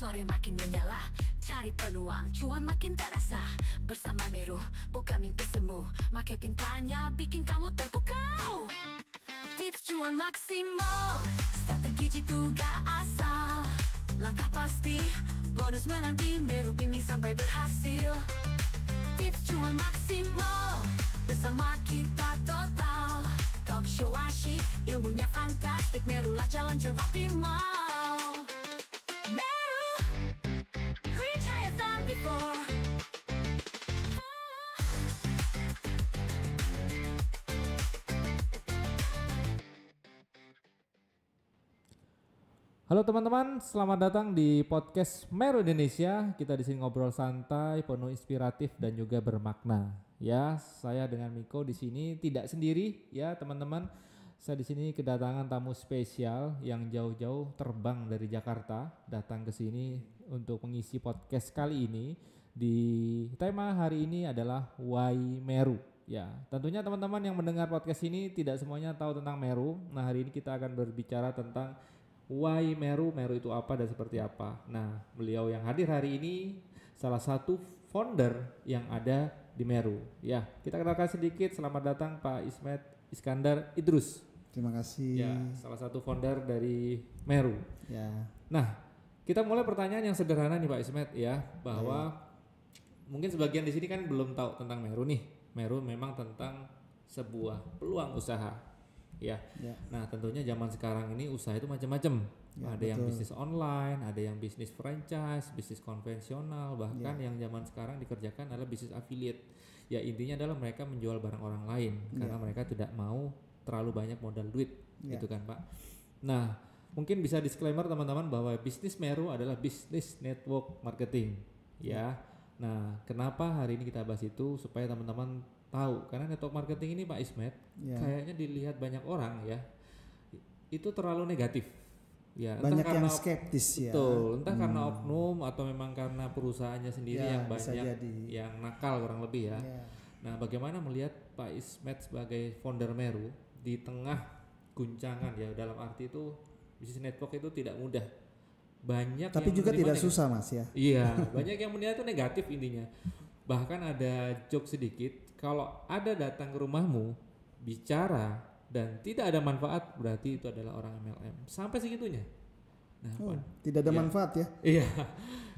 sore makin menyala, cari peluang, cuan makin terasa. Bersama Meru, buka mimpi semu, makai pintanya, bikin kamu terpukau. Tips cuan maksimal, strategi jitu gak asal. Langkah pasti, bonus menanti, Meru pilih sampai berhasil. Tips cuan maksimal, bersama kita total. Talk show asyik, ilmunya fantastik, Meru lah jalan optimal. Meru, reach higher than before. Halo teman-teman, selamat datang di podcast Meru Indonesia. Kita di sini ngobrol santai, penuh inspiratif dan juga bermakna. Ya, saya dengan Miko di sini tidak sendiri ya teman-teman. Saya di sini kedatangan tamu spesial yang jauh-jauh terbang dari Jakarta, datang ke sini untuk mengisi podcast kali ini. Di tema hari ini adalah Why Meru. Ya, tentunya teman-teman yang mendengar podcast ini tidak semuanya tahu tentang Meru. Nah, hari ini kita akan berbicara tentang Why Meru, Meru itu apa dan seperti apa. Nah, beliau yang hadir hari ini salah satu founder yang ada di Meru. Ya, kita kenalkan sedikit. Selamat datang Pak Ismet Iskandar Idrus. Terima kasih. Ya, salah satu founder dari Meru. Ya. Nah, kita mulai pertanyaan yang sederhana nih Pak Ismet ya, bahwa mungkin sebagian di sini kan belum tahu tentang Meru nih. Meru memang tentang sebuah peluang usaha. Ya. Nah, tentunya zaman sekarang ini usaha itu macam-macam. Ya, ada yang betul. bisnis online, ada yang bisnis franchise, bisnis konvensional, bahkan yang zaman sekarang dikerjakan adalah bisnis affiliate. Ya, intinya adalah mereka menjual barang orang lain karena mereka tidak mau terlalu banyak modal duit, gitu kan, Pak. Nah, mungkin bisa disclaimer teman-teman bahwa bisnis Meru adalah bisnis network marketing, ya. Nah, kenapa hari ini kita bahas itu supaya teman-teman tahu, karena network marketing ini Pak Ismet kayaknya dilihat banyak orang ya itu terlalu negatif ya, Banyak entah yang karena skeptis ya. betul, entah karena oknum atau memang karena perusahaannya sendiri Ya, yang bisa banyak jadi. yang nakal kurang lebih ya. Ya. Nah, bagaimana melihat Pak Ismet sebagai founder Meru di tengah guncangan ya, dalam arti itu bisnis network itu tidak mudah, banyak Tapi yang juga menerima tidak susah Mas ya. Iya, banyak yang menilai itu negatif intinya. Bahkan ada joke sedikit, kalau ada datang ke rumahmu bicara dan tidak ada manfaat, berarti itu adalah orang MLM. Sampai segitunya. Nah, Tidak ada manfaat ya. iya.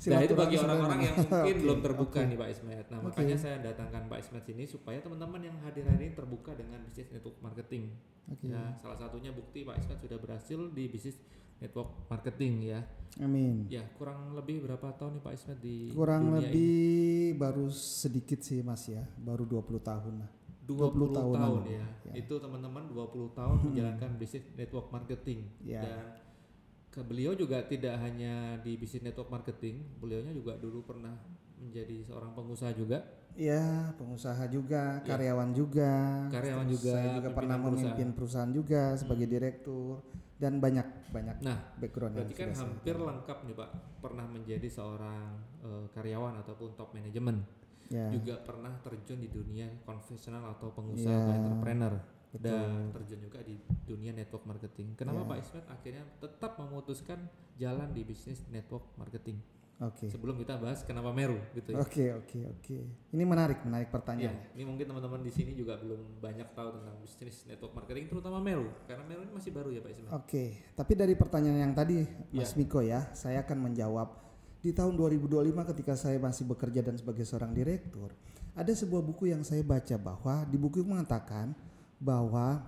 Nah, itu bagi Silaturahmi orang-orang yang mungkin Oke, belum terbuka oke. nih Pak Ismet. Nah, makanya saya datangkan Pak Ismet sini supaya teman-teman yang hadir hari ini terbuka dengan bisnis network marketing. Ya, salah satunya bukti Pak Ismet sudah berhasil di bisnis network marketing ya. Amin. Ya, kurang lebih berapa tahun nih Pak Ismet di Kurang dunia lebih ini? baru sedikit sih Mas ya. Baru 20 tahun lah. 20 tahun tahunan. ya. Itu teman-teman 20 tahun menjalankan bisnis network marketing. Ya. Dan beliau juga tidak hanya di bisnis network marketing, beliaunya juga dulu pernah menjadi seorang pengusaha juga. Ya, pengusaha juga, karyawan juga. Karyawan Terus juga, Saya juga pernah pimpinan memimpin perusahaan juga sebagai direktur dan banyak Nah, background yang berarti kan sudah saya hampir lengkap nih Pak, pernah menjadi seorang karyawan ataupun top manajemen. Ya. Juga pernah terjun di dunia konvensional atau pengusaha atau entrepreneur. Dan terjun juga di dunia network marketing. Kenapa Pak Ismet akhirnya tetap memutuskan jalan di bisnis network marketing? Oke. Sebelum kita bahas kenapa Meru gitu ya. Oke. Ini menarik Iya, pertanyaan. ini mungkin teman-teman di sini juga belum banyak tahu tentang bisnis network marketing, terutama Meru, karena Meru ini masih baru ya Pak Ismet. Oke, tapi dari pertanyaan yang tadi Mas Miko ya, saya akan menjawab. Di tahun 2025 ketika saya masih bekerja dan sebagai seorang direktur, ada sebuah buku yang saya baca bahwa di buku mengatakan bahwa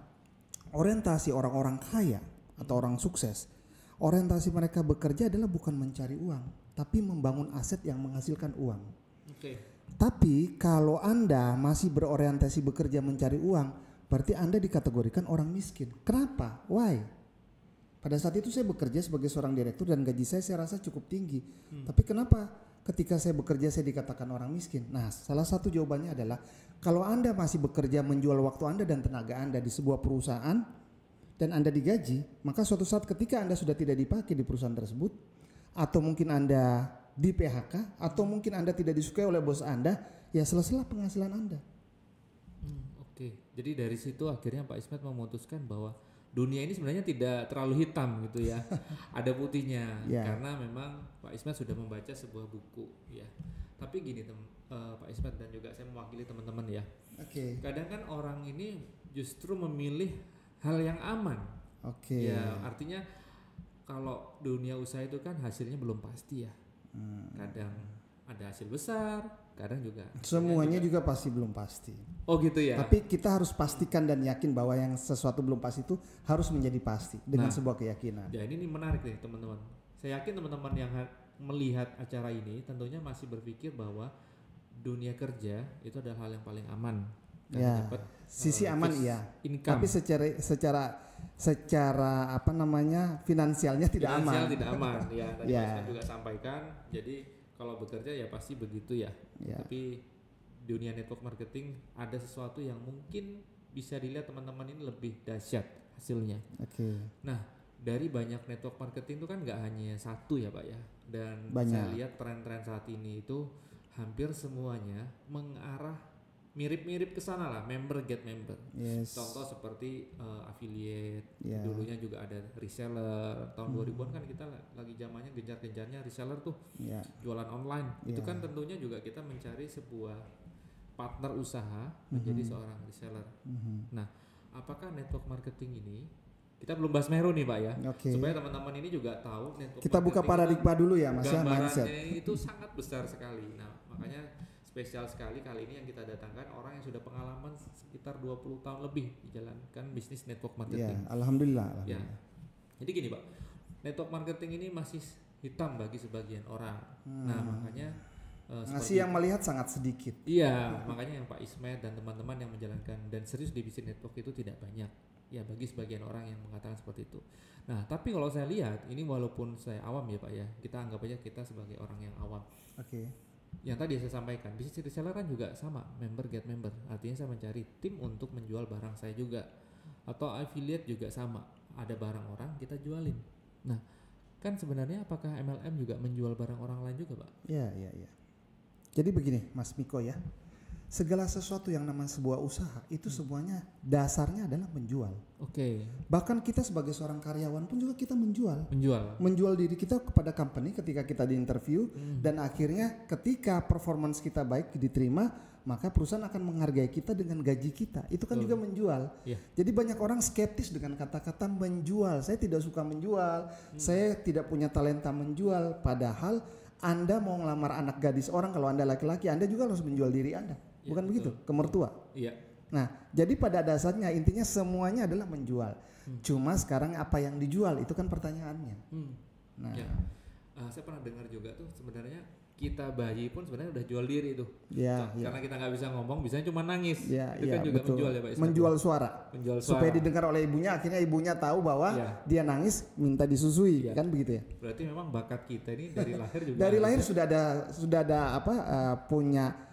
orientasi orang-orang kaya atau orang sukses, orientasi mereka bekerja adalah bukan mencari uang, tapi membangun aset yang menghasilkan uang. Oke. Tapi kalau Anda masih berorientasi bekerja mencari uang, berarti Anda dikategorikan orang miskin. Kenapa? Why? Pada saat itu saya bekerja sebagai seorang direktur dan gaji saya rasa cukup tinggi. Tapi kenapa ketika saya bekerja saya dikatakan orang miskin? Nah, salah satu jawabannya adalah kalau Anda masih bekerja menjual waktu Anda dan tenaga Anda di sebuah perusahaan dan Anda digaji, maka suatu saat ketika Anda sudah tidak dipakai di perusahaan tersebut, atau mungkin Anda di PHK, atau mungkin Anda tidak disukai oleh bos Anda, ya selesailah penghasilan Anda. Oke. Jadi dari situ akhirnya Pak Ismet memutuskan bahwa dunia ini sebenarnya tidak terlalu hitam gitu ya. Ada putihnya Ya. karena memang Pak Ismet sudah membaca sebuah buku ya. Tapi gini Pak Ismet dan juga saya mewakili teman-teman ya. Oke. Kadang kan orang ini justru memilih hal yang aman. Oke. Ya, artinya kalau dunia usaha itu kan hasilnya belum pasti ya. Kadang ada hasil besar, kadang juga Semuanya juga pasti belum pasti. Oh gitu ya. Tapi kita harus pastikan dan yakin bahwa yang sesuatu belum pasti itu harus menjadi pasti dengan Nah. sebuah keyakinan. Ya ini nih menarik nih teman-teman. Saya yakin teman-teman yang melihat acara ini tentunya masih berpikir bahwa dunia kerja itu adalah hal yang paling aman. Dan Ya, dapat sisi aman fixed iya. income. Tapi secara apa namanya finansialnya tidak Finansial aman. tidak aman ya. Tadi Ya. Pak Ismet juga sampaikan. Jadi kalau bekerja ya pasti begitu ya. Ya. Tapi dunia network marketing ada sesuatu yang mungkin bisa dilihat teman-teman ini lebih dahsyat hasilnya. Oke. Nah, dari banyak network marketing itu kan nggak hanya satu ya Pak ya. Dan Banyak. saya lihat tren-tren saat ini itu hampir semuanya mengarah mirip-mirip ke sana lah, member get member. Yes. Contoh seperti affiliate, Ya. dulunya juga ada reseller. Tahun 2000-an kan kita lagi zamannya gencar-gencarnya reseller tuh, Ya. jualan online. Itu Ya. kan tentunya juga kita mencari sebuah partner usaha menjadi seorang reseller. Nah, apakah network marketing ini kita belum bahas Meru nih Pak ya, Oke. supaya teman-teman ini juga tahu network Kita buka marketing paradigma dulu ya Mas ya, gambarannya mindset. itu sangat besar sekali. Nah, makanya spesial sekali kali ini yang kita datangkan orang yang sudah pengalaman sekitar 20 tahun lebih menjalankan bisnis network Ya, marketing. alhamdulillah. Ya. Jadi gini Pak, network marketing ini masih hitam bagi sebagian orang. Nah, makanya Ngasih yang melihat sangat sedikit. iya, makanya yang Pak Ismet dan teman-teman yang menjalankan dan serius di bisnis network itu tidak banyak. Ya, bagi sebagian orang yang mengatakan seperti itu. Nah, tapi kalau saya lihat ini walaupun saya awam ya Pak ya, kita anggap aja kita sebagai orang yang awam. Oke. Yang tadi saya sampaikan, bisnis reseller kan juga sama, member get member. Artinya saya mencari tim untuk menjual barang saya juga. Atau affiliate juga sama, ada barang orang kita jualin. Nah, kan sebenarnya apakah MLM juga menjual barang orang lain juga Pak? Ya. Jadi begini Mas Miko ya. Segala sesuatu yang namanya sebuah usaha itu semuanya dasarnya adalah menjual. Oke, Bahkan kita sebagai seorang karyawan pun juga kita menjual. menjual. Diri kita kepada company ketika kita diinterview dan akhirnya ketika performance kita baik diterima, maka perusahaan akan menghargai kita dengan gaji kita. Itu kan Betul. juga menjual. Iya. Jadi banyak orang skeptis dengan kata-kata menjual. Saya tidak suka menjual. Saya tidak punya talenta menjual. Padahal Anda mau ngelamar anak gadis orang, kalau Anda laki-laki, Anda juga harus menjual diri Anda. Iya, Bukan begitu? betul. Ke mertua. Iya. Nah, jadi pada dasarnya intinya semuanya adalah menjual. Cuma sekarang apa yang dijual itu kan pertanyaannya. Nah, Ya. Saya pernah dengar juga tuh sebenarnya kita bayi pun sebenarnya udah jual diri tuh. ya, ya, Karena kita nggak bisa ngomong, bisanya cuma nangis. ya, Itu ya, kan juga betul. menjual ya Pak Ismet? Menjual suara. Menjual suara. Supaya didengar oleh ibunya, akhirnya ibunya tahu bahwa Iya. dia nangis minta disusui, Iya. kan begitu ya. Berarti memang bakat kita ini dari lahir juga. Dari lahir harusnya- sudah ada apa punya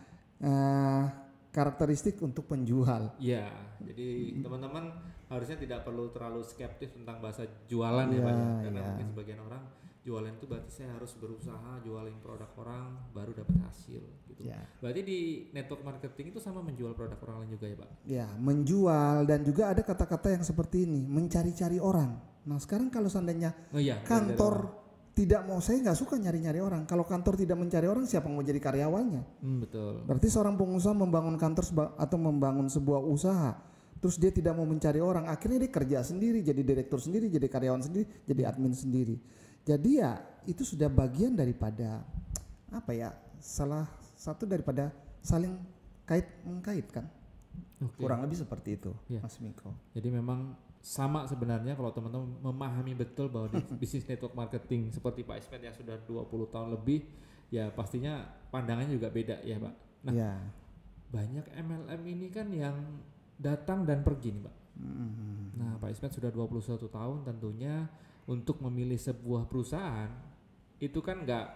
karakteristik untuk penjual. Iya, jadi teman-teman harusnya tidak perlu terlalu skeptis tentang bahasa jualan ya Iya, Pak ya. Karena iya. mungkin sebagian orang jualan itu berarti saya harus berusaha jualin produk orang baru dapat hasil gitu. Ya. Berarti di network marketing itu sama menjual produk orang lain juga ya Pak? Ya, menjual dan juga ada kata-kata yang seperti ini, mencari-cari orang. Nah, sekarang kalau seandainya Oh iya. dari orang. kantor tidak mau, saya nggak suka nyari-nyari orang. Kalau kantor tidak mencari orang, siapa yang mau jadi karyawannya? Betul. Berarti seorang pengusaha membangun kantor atau membangun sebuah usaha, terus dia tidak mau mencari orang, akhirnya dia kerja sendiri, jadi direktur sendiri, jadi karyawan sendiri, jadi admin sendiri. Jadi ya itu sudah bagian daripada apa ya? Salah satu daripada saling mengkaitkan. Oke. Kurang lebih seperti itu, Iya. Mas Miko. Jadi memang sama sebenarnya kalau teman-teman memahami betul bahwa di bisnis network marketing seperti Pak Ismet yang sudah 20 tahun lebih, ya pastinya pandangannya juga beda ya Pak. Nah, Ya. banyak MLM ini kan yang datang dan pergi nih Pak. Nah, Pak Ismet sudah 21 tahun tentunya untuk memilih sebuah perusahaan itu kan nggak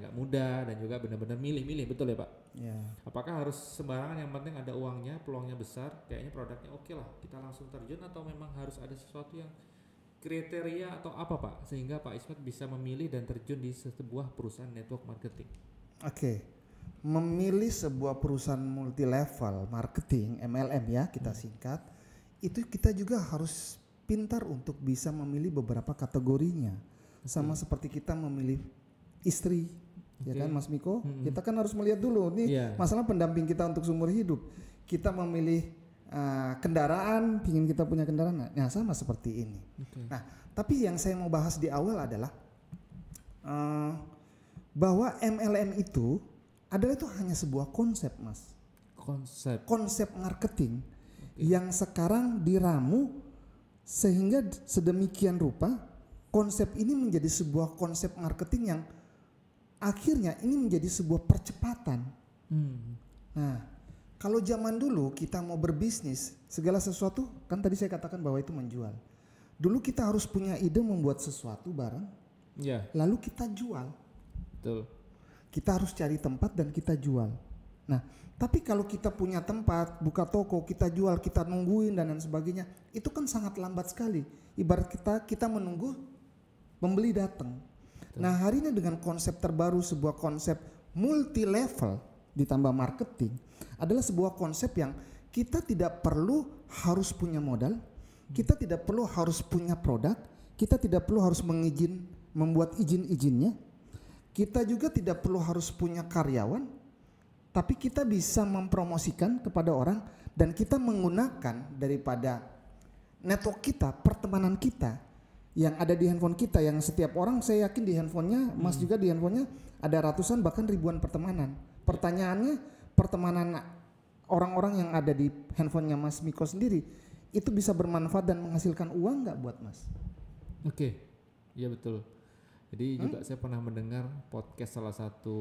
mudah dan juga benar-benar milih-milih, betul ya Pak? Ya. Apakah harus sembarangan yang penting ada uangnya, peluangnya besar, kayaknya produknya oke lah, kita langsung terjun, atau memang harus ada sesuatu yang kriteria atau apa Pak sehingga Pak Ismet bisa memilih dan terjun di sebuah perusahaan network marketing? Oke. Memilih sebuah perusahaan multi level marketing MLM ya kita singkat, itu kita juga harus pintar untuk bisa memilih beberapa kategorinya. Sama seperti kita memilih istri, ya kan Mas Miko? Kita kan harus melihat dulu nih masalah pendamping kita untuk seumur hidup. Kita memilih kendaraan, ingin kita punya kendaraan, nah sama seperti ini. Nah, tapi yang saya mau bahas di awal adalah bahwa MLM itu adalah itu hanya sebuah konsep, Mas. Konsep marketing yang sekarang diramu sehingga sedemikian rupa konsep ini menjadi sebuah konsep marketing yang akhirnya ini menjadi sebuah percepatan. Nah, kalau zaman dulu kita mau berbisnis, segala sesuatu kan tadi saya katakan bahwa itu menjual. Dulu kita harus punya ide membuat sesuatu barang, lalu kita jual. Betul. Kita harus cari tempat dan kita jual. Nah, tapi kalau kita punya tempat, buka toko, kita jual, kita nungguin dan lain sebagainya, itu kan sangat lambat sekali. Ibarat kita menunggu pembeli datang. Nah, hari ini dengan konsep terbaru, sebuah konsep multi level ditambah marketing adalah sebuah konsep yang kita tidak perlu harus punya modal, kita tidak perlu harus punya produk, kita tidak perlu harus membuat izin-izinnya, kita juga tidak perlu harus punya karyawan, tapi kita bisa mempromosikan kepada orang dan kita menggunakan daripada network kita, pertemanan kita yang ada di handphone kita, yang setiap orang saya yakin di handphonenya, Mas juga di handphonenya ada ratusan bahkan ribuan pertemanan. Pertanyaannya, pertemanan orang-orang yang ada di handphonenya Mas Miko sendiri itu bisa bermanfaat dan menghasilkan uang nggak buat Mas? Oke, iya betul. Jadi juga saya pernah mendengar podcast, salah satu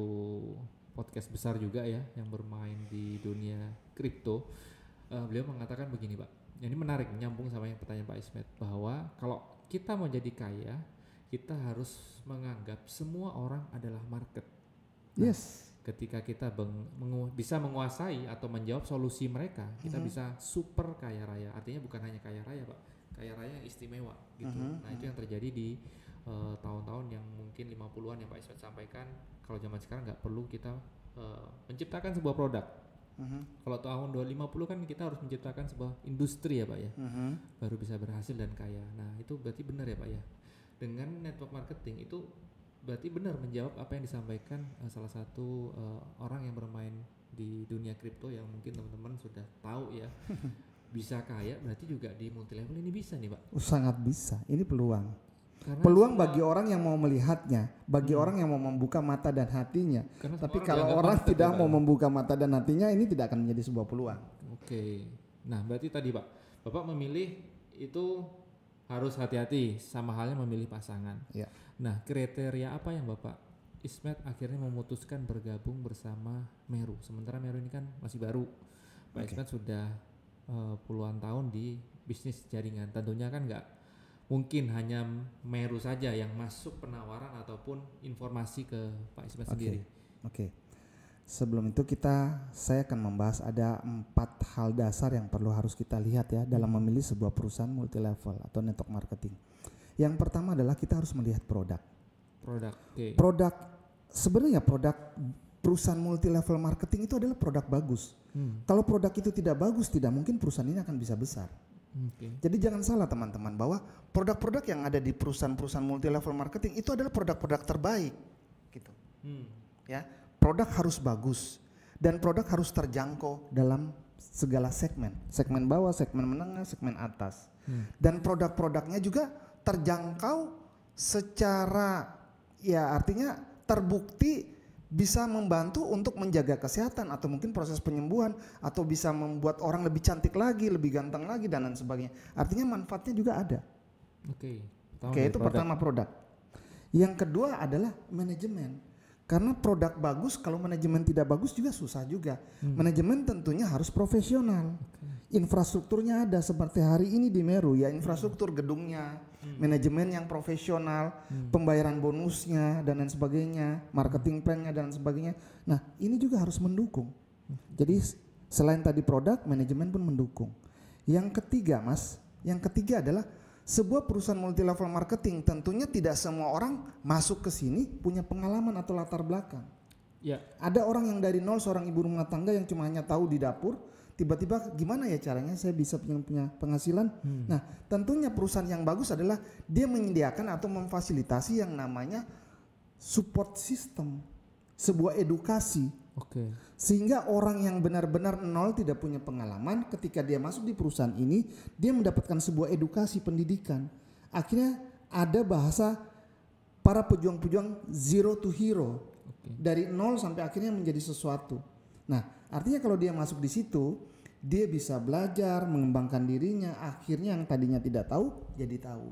podcast besar juga ya yang bermain di dunia kripto. Beliau mengatakan begini, Pak. Ini menarik, nyambung sama yang pertanyaan Pak Ismet, bahwa kalau kita mau jadi kaya, kita harus menganggap semua orang adalah market. Nah, ketika kita bisa menguasai atau menjawab solusi mereka, kita bisa super kaya raya. Artinya bukan hanya kaya raya, Pak, kaya raya yang istimewa gitu. Nah, itu yang terjadi di tahun-tahun yang mungkin 50-an yang Pak Ismet sampaikan. Kalau zaman sekarang nggak perlu kita menciptakan sebuah produk. Kalau tahun 2050 kan kita harus menciptakan sebuah industri ya Pak ya, baru bisa berhasil dan kaya. Nah itu berarti benar ya Pak ya, dengan network marketing itu berarti benar menjawab apa yang disampaikan salah satu orang yang bermain di dunia kripto yang mungkin teman-teman sudah tahu ya. Bisa kaya berarti juga di multi level ini bisa nih Pak. Sangat bisa, ini peluang. Karena Peluang bagi orang yang mau melihatnya, bagi orang yang mau membuka mata dan hatinya. Tapi kalau orang tidak mau membuka mata dan hatinya, ini tidak akan menjadi sebuah peluang. Oke. Nah, berarti tadi Pak, Bapak memilih itu harus hati-hati, sama halnya memilih pasangan. Ya. Nah, kriteria apa yang Bapak Ismet akhirnya memutuskan bergabung bersama Meru? Sementara Meru ini kan masih baru. Pak Ismet sudah puluhan tahun di bisnis jaringan. Tentunya kan nggak mungkin hanya Meru saja yang masuk penawaran ataupun informasi ke Pak Ismet sendiri. Oke. Sebelum itu saya akan membahas ada 4 hal dasar yang harus kita lihat ya dalam memilih sebuah perusahaan multi level atau network marketing. Yang pertama adalah kita harus melihat produk. Produk sebenarnya produk perusahaan multi level marketing itu adalah produk bagus. Kalau produk itu tidak bagus, tidak mungkin perusahaan ini akan bisa besar. Jadi jangan salah teman-teman bahwa produk-produk yang ada di perusahaan-perusahaan multi level marketing itu adalah produk-produk terbaik gitu. Ya, produk harus bagus dan produk harus terjangkau dalam segala segmen. Segmen bawah, segmen menengah, segmen atas. Dan produk-produknya juga terjangkau secara ya artinya terbukti bisa membantu untuk menjaga kesehatan atau mungkin proses penyembuhan atau bisa membuat orang lebih cantik lagi, lebih ganteng lagi dan lain sebagainya. Artinya manfaatnya juga ada. Oke, itu pertama produk. Yang kedua adalah manajemen. Karena produk bagus kalau manajemen tidak bagus juga susah juga. Manajemen tentunya harus profesional. Infrastrukturnya ada seperti hari ini di Meru ya, infrastruktur gedungnya, manajemen yang profesional, pembayaran bonusnya dan lain sebagainya, marketing plan-nya dan sebagainya. Nah, ini juga harus mendukung. Jadi selain tadi produk, manajemen pun mendukung. Yang ketiga, Mas, adalah sebuah perusahaan multi level marketing tentunya tidak semua orang masuk ke sini punya pengalaman atau latar belakang. Ya. Ada orang yang dari nol, seorang ibu rumah tangga yang cuma hanya tahu di dapur, tiba-tiba gimana ya caranya saya bisa punya penghasilan. Nah tentunya perusahaan yang bagus adalah dia menyediakan atau memfasilitasi yang namanya support system, sebuah edukasi. Oke. Sehingga orang yang benar-benar nol tidak punya pengalaman, ketika dia masuk di perusahaan ini, dia mendapatkan sebuah edukasi pendidikan. Akhirnya ada bahasa para pejuang-pejuang zero to hero, dari nol sampai akhirnya menjadi sesuatu. Nah, artinya kalau dia masuk di situ, dia bisa belajar, mengembangkan dirinya, akhirnya yang tadinya tidak tahu jadi tahu.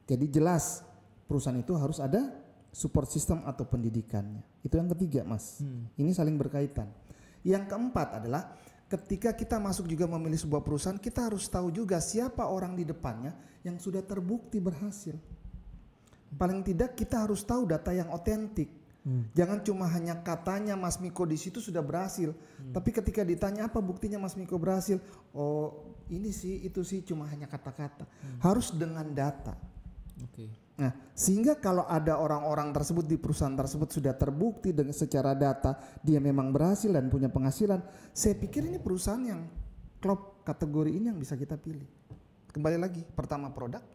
Jadi jelas perusahaan itu harus ada support system atau pendidikannya. Itu yang ketiga, Mas. Ini saling berkaitan. Yang keempat adalah ketika kita masuk juga memilih sebuah perusahaan, kita harus tahu juga siapa orang di depannya yang sudah terbukti berhasil. Paling tidak kita harus tahu data yang otentik. Jangan cuma hanya katanya Mas Miko di situ sudah berhasil, tapi ketika ditanya apa buktinya Mas Miko berhasil, oh ini sih itu sih cuma hanya kata-kata. Harus dengan data. Nah, sehingga kalau ada orang-orang tersebut di perusahaan tersebut sudah terbukti dengan secara data dia memang berhasil dan punya penghasilan, saya pikir ini perusahaan yang klop kategori ini yang bisa kita pilih. Kembali lagi, pertama produk,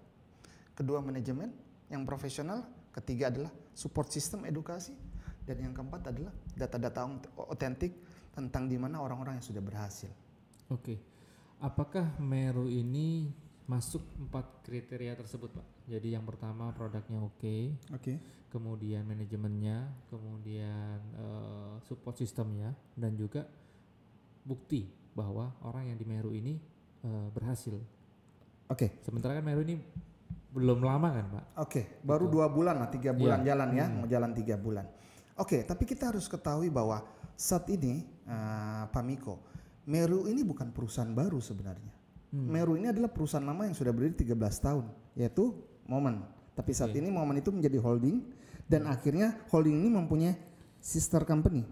kedua manajemen yang profesional, ketiga adalah support system edukasi, dan yang keempat adalah data-data otentik tentang di mana orang-orang yang sudah berhasil. Oke. Apakah Meru ini masuk 4 kriteria tersebut, Pak? Jadi yang pertama produknya oke. Kemudian manajemennya, kemudian support sistemnya, dan juga bukti bahwa orang yang di Meru ini berhasil. Sementara kan Meru ini belum lama kan, Pak? Baru 2 bulan lah, 3 bulan jalan ya, mau jalan 3 bulan. Tapi kita harus ketahui bahwa saat ini Pak Miko, Meru ini bukan perusahaan baru sebenarnya. Meru ini adalah perusahaan lama yang sudah berdiri 13 tahun, yaitu Momen. Tapi saat ini Momen itu menjadi holding, dan akhirnya holding ini mempunyai sister company,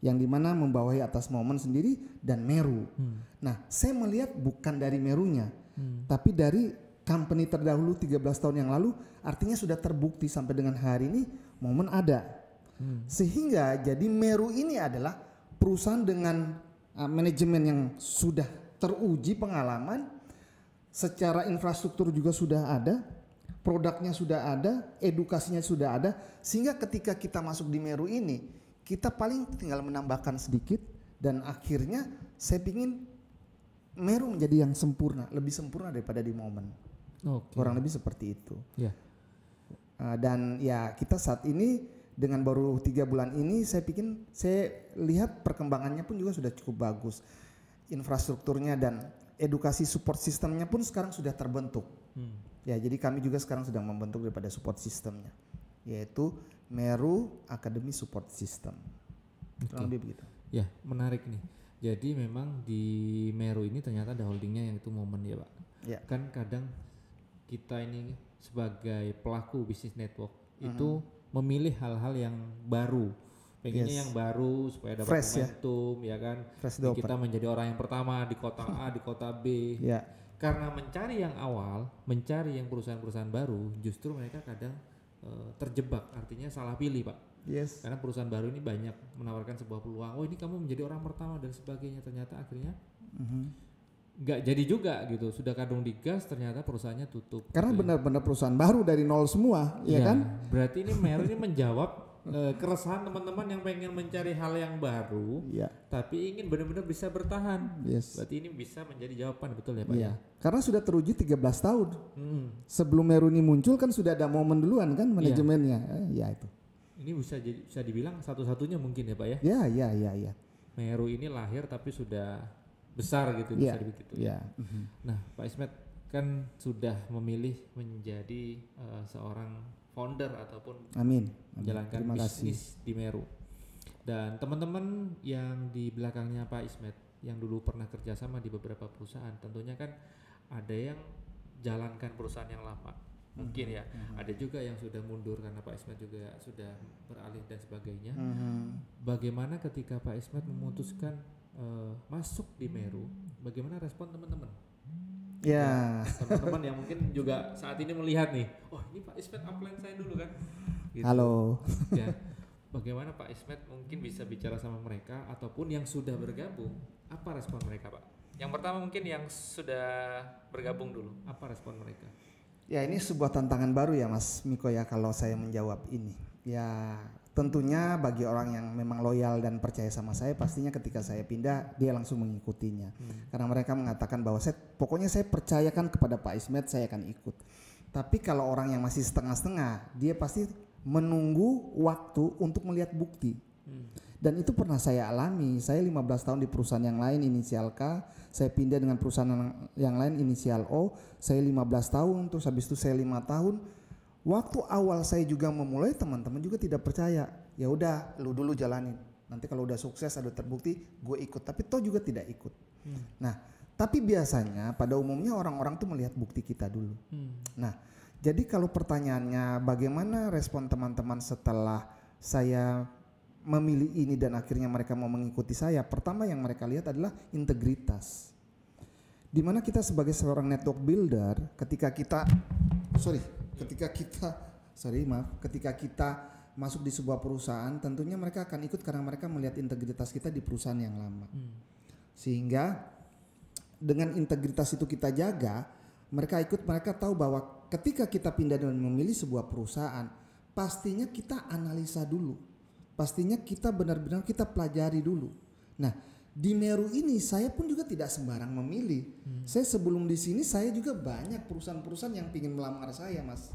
yang dimana membawahi atas Momen sendiri dan Meru. Nah, saya melihat bukan dari Merunya, tapi dari company terdahulu 13 tahun yang lalu, artinya sudah terbukti sampai dengan hari ini Momen ada. Sehingga jadi Meru ini adalah perusahaan dengan manajemen yang sudah teruji pengalaman, secara infrastruktur juga sudah ada, produknya sudah ada, edukasinya sudah ada, sehingga ketika kita masuk di Meru ini, kita paling tinggal menambahkan sedikit, dan akhirnya saya ingin Meru menjadi yang sempurna, lebih sempurna daripada di Momen. Kurang lebih seperti itu. Dan ya kita saat ini dengan baru 3 bulan ini, saya lihat perkembangannya pun juga sudah cukup bagus. Infrastrukturnya dan edukasi support sistemnya pun sekarang sudah terbentuk. Ya, jadi kami juga sekarang sedang membentuk daripada support sistemnya, yaitu Meru Academy Support System. Kurang lebih begitu. Ya, menarik nih. Jadi memang di Meru ini ternyata ada holdingnya yang itu Momen ya, Pak. Kan kadang kita ini sebagai pelaku bisnis network itu memilih hal-hal yang baru. Pengennya yang baru supaya dapat momentum, ya kan? Kita menjadi orang yang pertama di kota A, di kota B. Karena mencari yang awal, mencari yang perusahaan-perusahaan baru, justru mereka kadang terjebak, artinya salah pilih, Pak. Karena perusahaan baru ini banyak menawarkan sebuah peluang. Oh, ini kamu menjadi orang pertama dan sebagainya. Ternyata akhirnya nggak jadi juga gitu. Sudah kadung digas, ternyata perusahaannya tutup. Karena benar-benar perusahaan baru dari nol semua, ya kan? Berarti ini Meru ini menjawab keresahan teman-teman yang pengen mencari hal yang baru, tapi ingin benar-benar bisa bertahan. Berarti ini bisa menjadi jawaban, betul ya, Pak? Karena sudah teruji 13 tahun. Sebelum Meru ini muncul kan sudah ada Momen duluan kan manajemennya. Itu. Ini bisa dibilang satu-satunya mungkin ya, Pak ya? Ya. Meru ini lahir tapi sudah besar gitu, bisa begitu. Nah, Pak Ismet kan sudah memilih menjadi seorang founder ataupun menjalankan bisnis di Meru. Dan teman-teman yang di belakangnya Pak Ismet yang dulu pernah kerjasama di beberapa perusahaan, tentunya kan ada yang jalankan perusahaan yang lama, mungkin ya. Ada juga yang sudah mundur karena Pak Ismet juga sudah beralih dan sebagainya. Bagaimana ketika Pak Ismet memutuskan masuk di Meru? Bagaimana respon teman-teman? Teman-teman yang mungkin juga saat ini melihat nih, oh ini Pak Ismet upline saya dulu kan gitu. Halo. bagaimana Pak Ismet mungkin bisa bicara sama mereka ataupun yang sudah bergabung, apa respon mereka Pak? Yang pertama mungkin yang sudah bergabung dulu, apa respon mereka? Ya ini sebuah tantangan baru ya Mas Miko ya kalau saya menjawab ini. Ya tentunya bagi orang yang memang loyal dan percaya sama saya, pastinya ketika saya pindah dia langsung mengikutinya. Karena mereka mengatakan bahwa pokoknya saya percayakan kepada Pak Ismet, saya akan ikut. Tapi kalau orang yang masih setengah-setengah, dia pasti menunggu waktu untuk melihat bukti. Dan itu pernah saya alami. Saya 15 tahun di perusahaan yang lain inisial K, saya pindah dengan perusahaan yang lain inisial O, saya 15 tahun, terus habis itu saya 5 tahun. Waktu awal saya juga memulai, teman-teman juga tidak percaya. Ya udah, lu dulu jalanin. Nanti kalau udah sukses ada terbukti, gue ikut. Tapi toh juga tidak ikut. Nah, tapi biasanya pada umumnya orang-orang tuh melihat bukti kita dulu. Nah, jadi kalau pertanyaannya bagaimana respon teman-teman setelah saya memilih ini dan akhirnya mereka mau mengikuti saya, pertama yang mereka lihat adalah integritas. Dimana kita sebagai seorang network builder, ketika kita masuk di sebuah perusahaan, tentunya mereka akan ikut karena mereka melihat integritas kita di perusahaan yang lama. Sehingga dengan integritas itu kita jaga, mereka tahu bahwa ketika kita pindah dan memilih sebuah perusahaan, pastinya kita analisa dulu. Pastinya kita benar-benar kita pelajari dulu. Nah, di Meru ini saya pun juga tidak sembarang memilih. Saya sebelum di sini saya juga banyak perusahaan-perusahaan yang ingin melamar saya, Mas.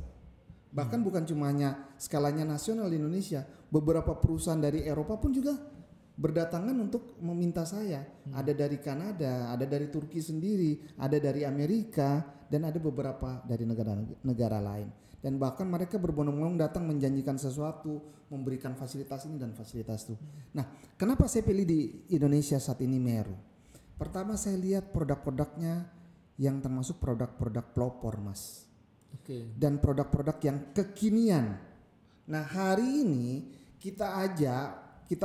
Bahkan bukan cuma hanya skalanya nasional di Indonesia, beberapa perusahaan dari Eropa pun juga berdatangan untuk meminta saya. Ada dari Kanada, ada dari Turki sendiri, ada dari Amerika, dan ada beberapa dari negara lain. Dan bahkan mereka berbondong-bondong datang menjanjikan sesuatu, memberikan fasilitas ini dan fasilitas itu. Nah, kenapa saya pilih di Indonesia saat ini Meru? Pertama saya lihat produk-produknya yang termasuk produk-produk pelopor, Mas. Dan produk-produk yang kekinian. Nah, hari ini kita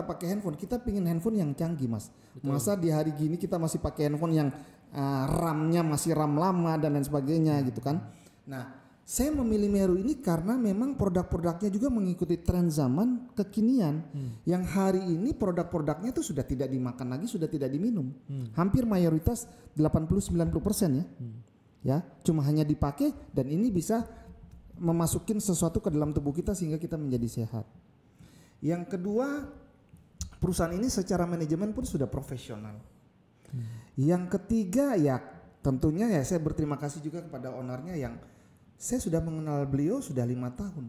pakai handphone, kita pingin handphone yang canggih, Mas. Masa di hari gini kita masih pakai handphone yang RAM-nya masih RAM lama dan lain sebagainya gitu kan. Nah, saya memilih Meru ini karena memang produk-produknya juga mengikuti tren zaman kekinian. Yang hari ini produk-produknya itu sudah tidak dimakan lagi, sudah tidak diminum. Hampir mayoritas 80-90% ya. Ya, cuma hanya dipakai dan ini bisa memasukin sesuatu ke dalam tubuh kita sehingga kita menjadi sehat. Yang kedua, perusahaan ini secara manajemen pun sudah profesional. Yang ketiga ya tentunya ya saya berterima kasih juga kepada ownernya yang saya sudah mengenal beliau sudah 5 tahun.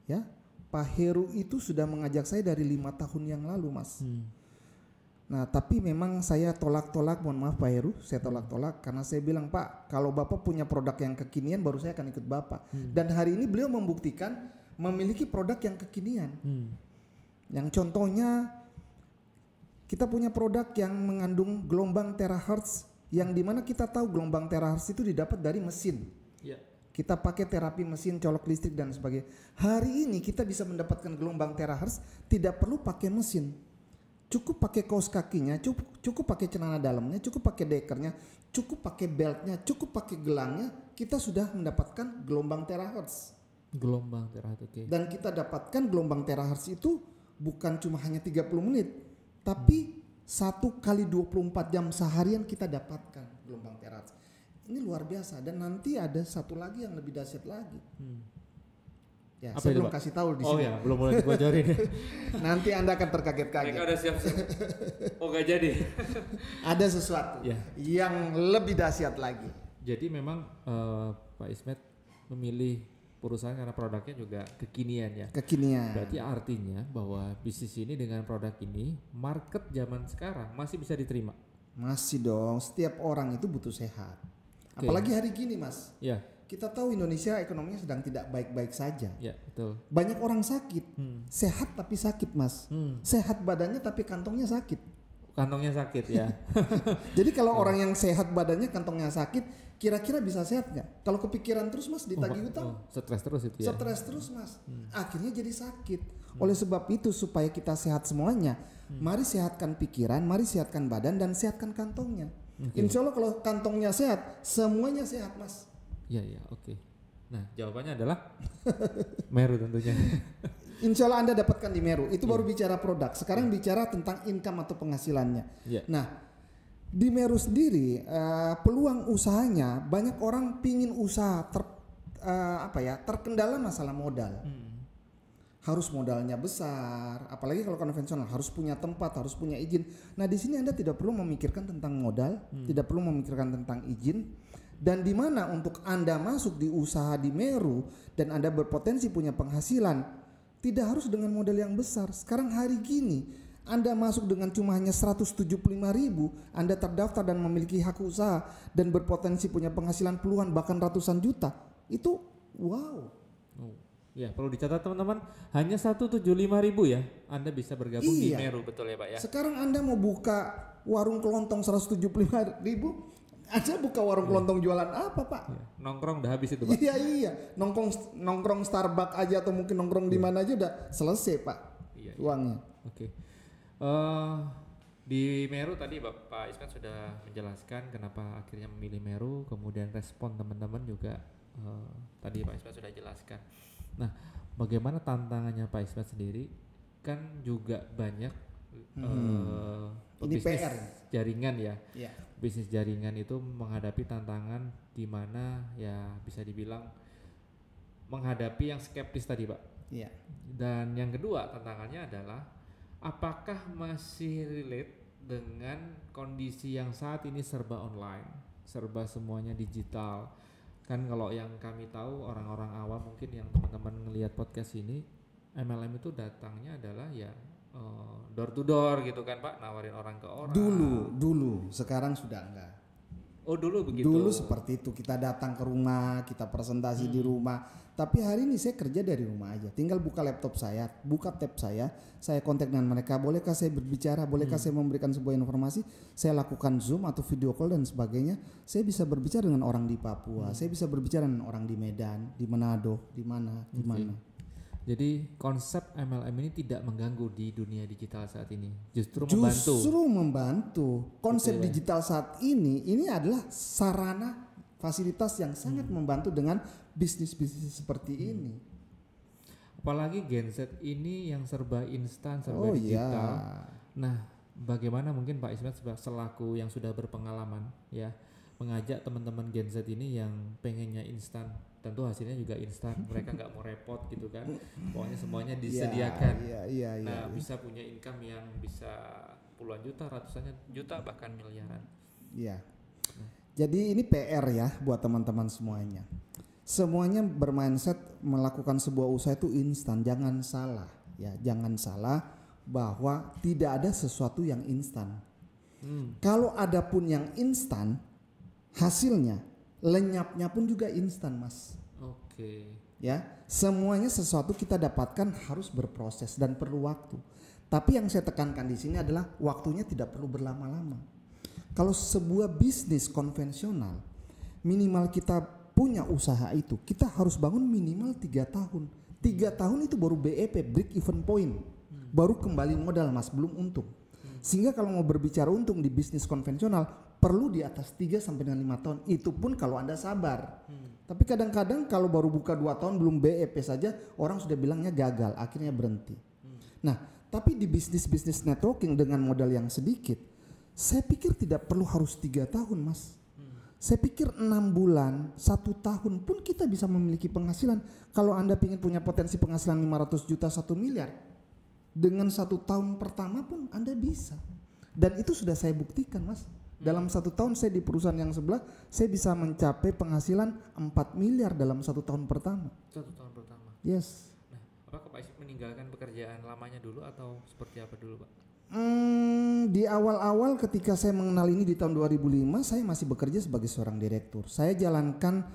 Ya, Pak Heru itu sudah mengajak saya dari 5 tahun yang lalu, Mas. Nah, tapi memang saya tolak-tolak, mohon maaf Pak Heru, saya tolak-tolak karena saya bilang, Pak, kalau Bapak punya produk yang kekinian baru saya akan ikut Bapak. Dan hari ini beliau membuktikan memiliki produk yang kekinian. Yang contohnya kita punya produk yang mengandung gelombang terahertz yang dimana kita tahu gelombang terahertz itu didapat dari mesin. Kita pakai terapi mesin, colok listrik dan sebagainya. Hari ini kita bisa mendapatkan gelombang terahertz tidak perlu pakai mesin. Cukup pakai kaos kakinya, cukup pakai celana dalamnya, cukup pakai dekernya, cukup pakai beltnya, cukup pakai gelangnya, kita sudah mendapatkan gelombang terahertz. Gelombang terahertz, oke. Dan kita dapatkan gelombang terahertz itu bukan cuma hanya 30 menit, tapi 1 kali 24 jam seharian kita dapatkan gelombang terahertz. Ini luar biasa dan nanti ada satu lagi yang lebih dahsyat lagi. Ya, apa saya itu, belum Pak? kasih tahu di sini. Oh ya, belum boleh dibocorin. Nanti Anda akan terkaget-kaget. Mereka udah siap-siap. Oh, gak jadi. Ada sesuatu yang lebih dahsyat lagi. Jadi memang Pak Ismet memilih perusahaan karena produknya juga kekinian ya. Kekinian. Berarti artinya bahwa bisnis ini dengan produk ini market zaman sekarang masih bisa diterima. Masih dong, setiap orang itu butuh sehat. Apalagi hari gini, Mas. Ya. Kita tahu Indonesia ekonominya sedang tidak baik-baik saja. Ya, betul. Banyak orang sakit. Sehat tapi sakit, Mas. Sehat badannya tapi kantongnya sakit. Kantongnya sakit ya. Jadi kalau orang yang sehat badannya kantongnya sakit, kira-kira bisa sehat nggak? Kalau kepikiran terus, Mas, ditagih utang. Stres terus itu ya. Stres terus, Mas. Akhirnya jadi sakit. Oleh sebab itu supaya kita sehat semuanya, mari sehatkan pikiran, mari sehatkan badan dan sehatkan kantongnya. Insya Allah kalau kantongnya sehat, semuanya sehat, Mas. Iya, oke. Nah, jawabannya adalah Meru tentunya. insya Allah Anda dapatkan di Meru. Itu baru bicara produk. Sekarang bicara tentang income atau penghasilannya. Nah, di Meru sendiri peluang usahanya banyak orang pingin usaha terkendala masalah modal. Harus modalnya besar, apalagi kalau konvensional harus punya tempat, harus punya izin. Nah, di sini Anda tidak perlu memikirkan tentang modal, tidak perlu memikirkan tentang izin. Dan di mana untuk Anda masuk di usaha di Meru dan Anda berpotensi punya penghasilan, tidak harus dengan modal yang besar. Sekarang hari gini Anda masuk dengan cuma hanya 175.000, Anda terdaftar dan memiliki hak usaha dan berpotensi punya penghasilan puluhan bahkan ratusan juta. Itu wow. Ya, perlu dicatat teman-teman, hanya 175.000 ya Anda bisa bergabung di Meru, betul ya Pak ya. Sekarang Anda mau buka warung kelontong 175.000, Anda buka warung kelontong jualan apa Pak? Nongkrong udah habis itu Pak. Iya, nongkrong Starbucks aja atau mungkin nongkrong di mana aja udah selesai Pak uangnya. Oke. Di Meru tadi Bapak Ismet sudah menjelaskan kenapa akhirnya memilih Meru, kemudian respon teman-teman juga tadi Pak Ismet sudah jelaskan. Nah, bagaimana tantangannya Pak Ismet sendiri? Kan juga banyak bisnis PR. Jaringan ya. Bisnis jaringan itu menghadapi tantangan di mana ya bisa dibilang menghadapi yang skeptis tadi Pak. Dan yang kedua tantangannya adalah apakah masih relate dengan kondisi yang saat ini serba online, serba semuanya digital. Kan kalau yang kami tahu orang-orang awam mungkin yang teman-teman ngelihat podcast ini, MLM itu datangnya adalah ya door to door gitu kan Pak, nawarin orang ke orang. Dulu, sekarang sudah enggak. Oh dulu begitu. Dulu seperti itu, kita datang ke rumah, kita presentasi di rumah. Tapi hari ini saya kerja dari rumah aja, tinggal buka laptop saya, buka tab saya kontak dengan mereka, bolehkah saya berbicara, bolehkah saya memberikan sebuah informasi, saya lakukan Zoom atau video call dan sebagainya. Saya bisa berbicara dengan orang di Papua, saya bisa berbicara dengan orang di Medan, di Manado, di mana. Jadi konsep MLM ini tidak mengganggu di dunia digital saat ini, justru membantu. Konsep digital saat ini adalah sarana fasilitas yang sangat membantu dengan bisnis-bisnis seperti ini. Apalagi Gen Z ini yang serba instan, serba digital. Nah, bagaimana mungkin Pak Ismet selaku yang sudah berpengalaman ya mengajak teman-teman Gen Z ini yang pengennya instan, tentu hasilnya juga instan. Mereka nggak mau repot gitu kan. Pokoknya semuanya disediakan. Bisa punya income yang bisa puluhan juta, ratusan juta, bahkan miliaran. Jadi ini PR ya buat teman-teman semuanya. Semuanya bermindset melakukan sebuah usaha itu instan. Jangan salah ya, jangan salah bahwa tidak ada sesuatu yang instan. Kalau ada pun yang instan, hasilnya lenyapnya pun juga instan Mas. Ya, semuanya sesuatu kita dapatkan harus berproses dan perlu waktu. Tapi yang saya tekankan di sini adalah waktunya tidak perlu berlama-lama. Kalau sebuah bisnis konvensional, minimal kita punya usaha itu, kita harus bangun minimal 3 tahun. 3 tahun itu baru BEP, break even point. Baru kembali modal Mas, belum untung. Sehingga kalau mau berbicara untung di bisnis konvensional, perlu di atas 3 sampai dengan 5 tahun. Itu pun kalau Anda sabar. Tapi kadang-kadang kalau baru buka 2 tahun belum BEP saja, orang sudah bilangnya gagal, akhirnya berhenti. Nah, tapi di bisnis-bisnis networking dengan modal yang sedikit, saya pikir tidak perlu harus 3 tahun Mas. Saya pikir 6 bulan, 1 tahun pun kita bisa memiliki penghasilan. Kalau Anda ingin punya potensi penghasilan 500 juta, 1 miliar, dengan 1 tahun pertama pun Anda bisa. Dan itu sudah saya buktikan Mas. Dalam 1 tahun saya di perusahaan yang sebelah, saya bisa mencapai penghasilan 4 miliar dalam 1 tahun pertama. 1 tahun pertama? Yes. Nah, apakah Pak Ismet meninggalkan pekerjaan lamanya dulu atau seperti apa dulu Pak? Di awal-awal ketika saya mengenal ini di tahun 2005, saya masih bekerja sebagai seorang direktur. Saya jalankan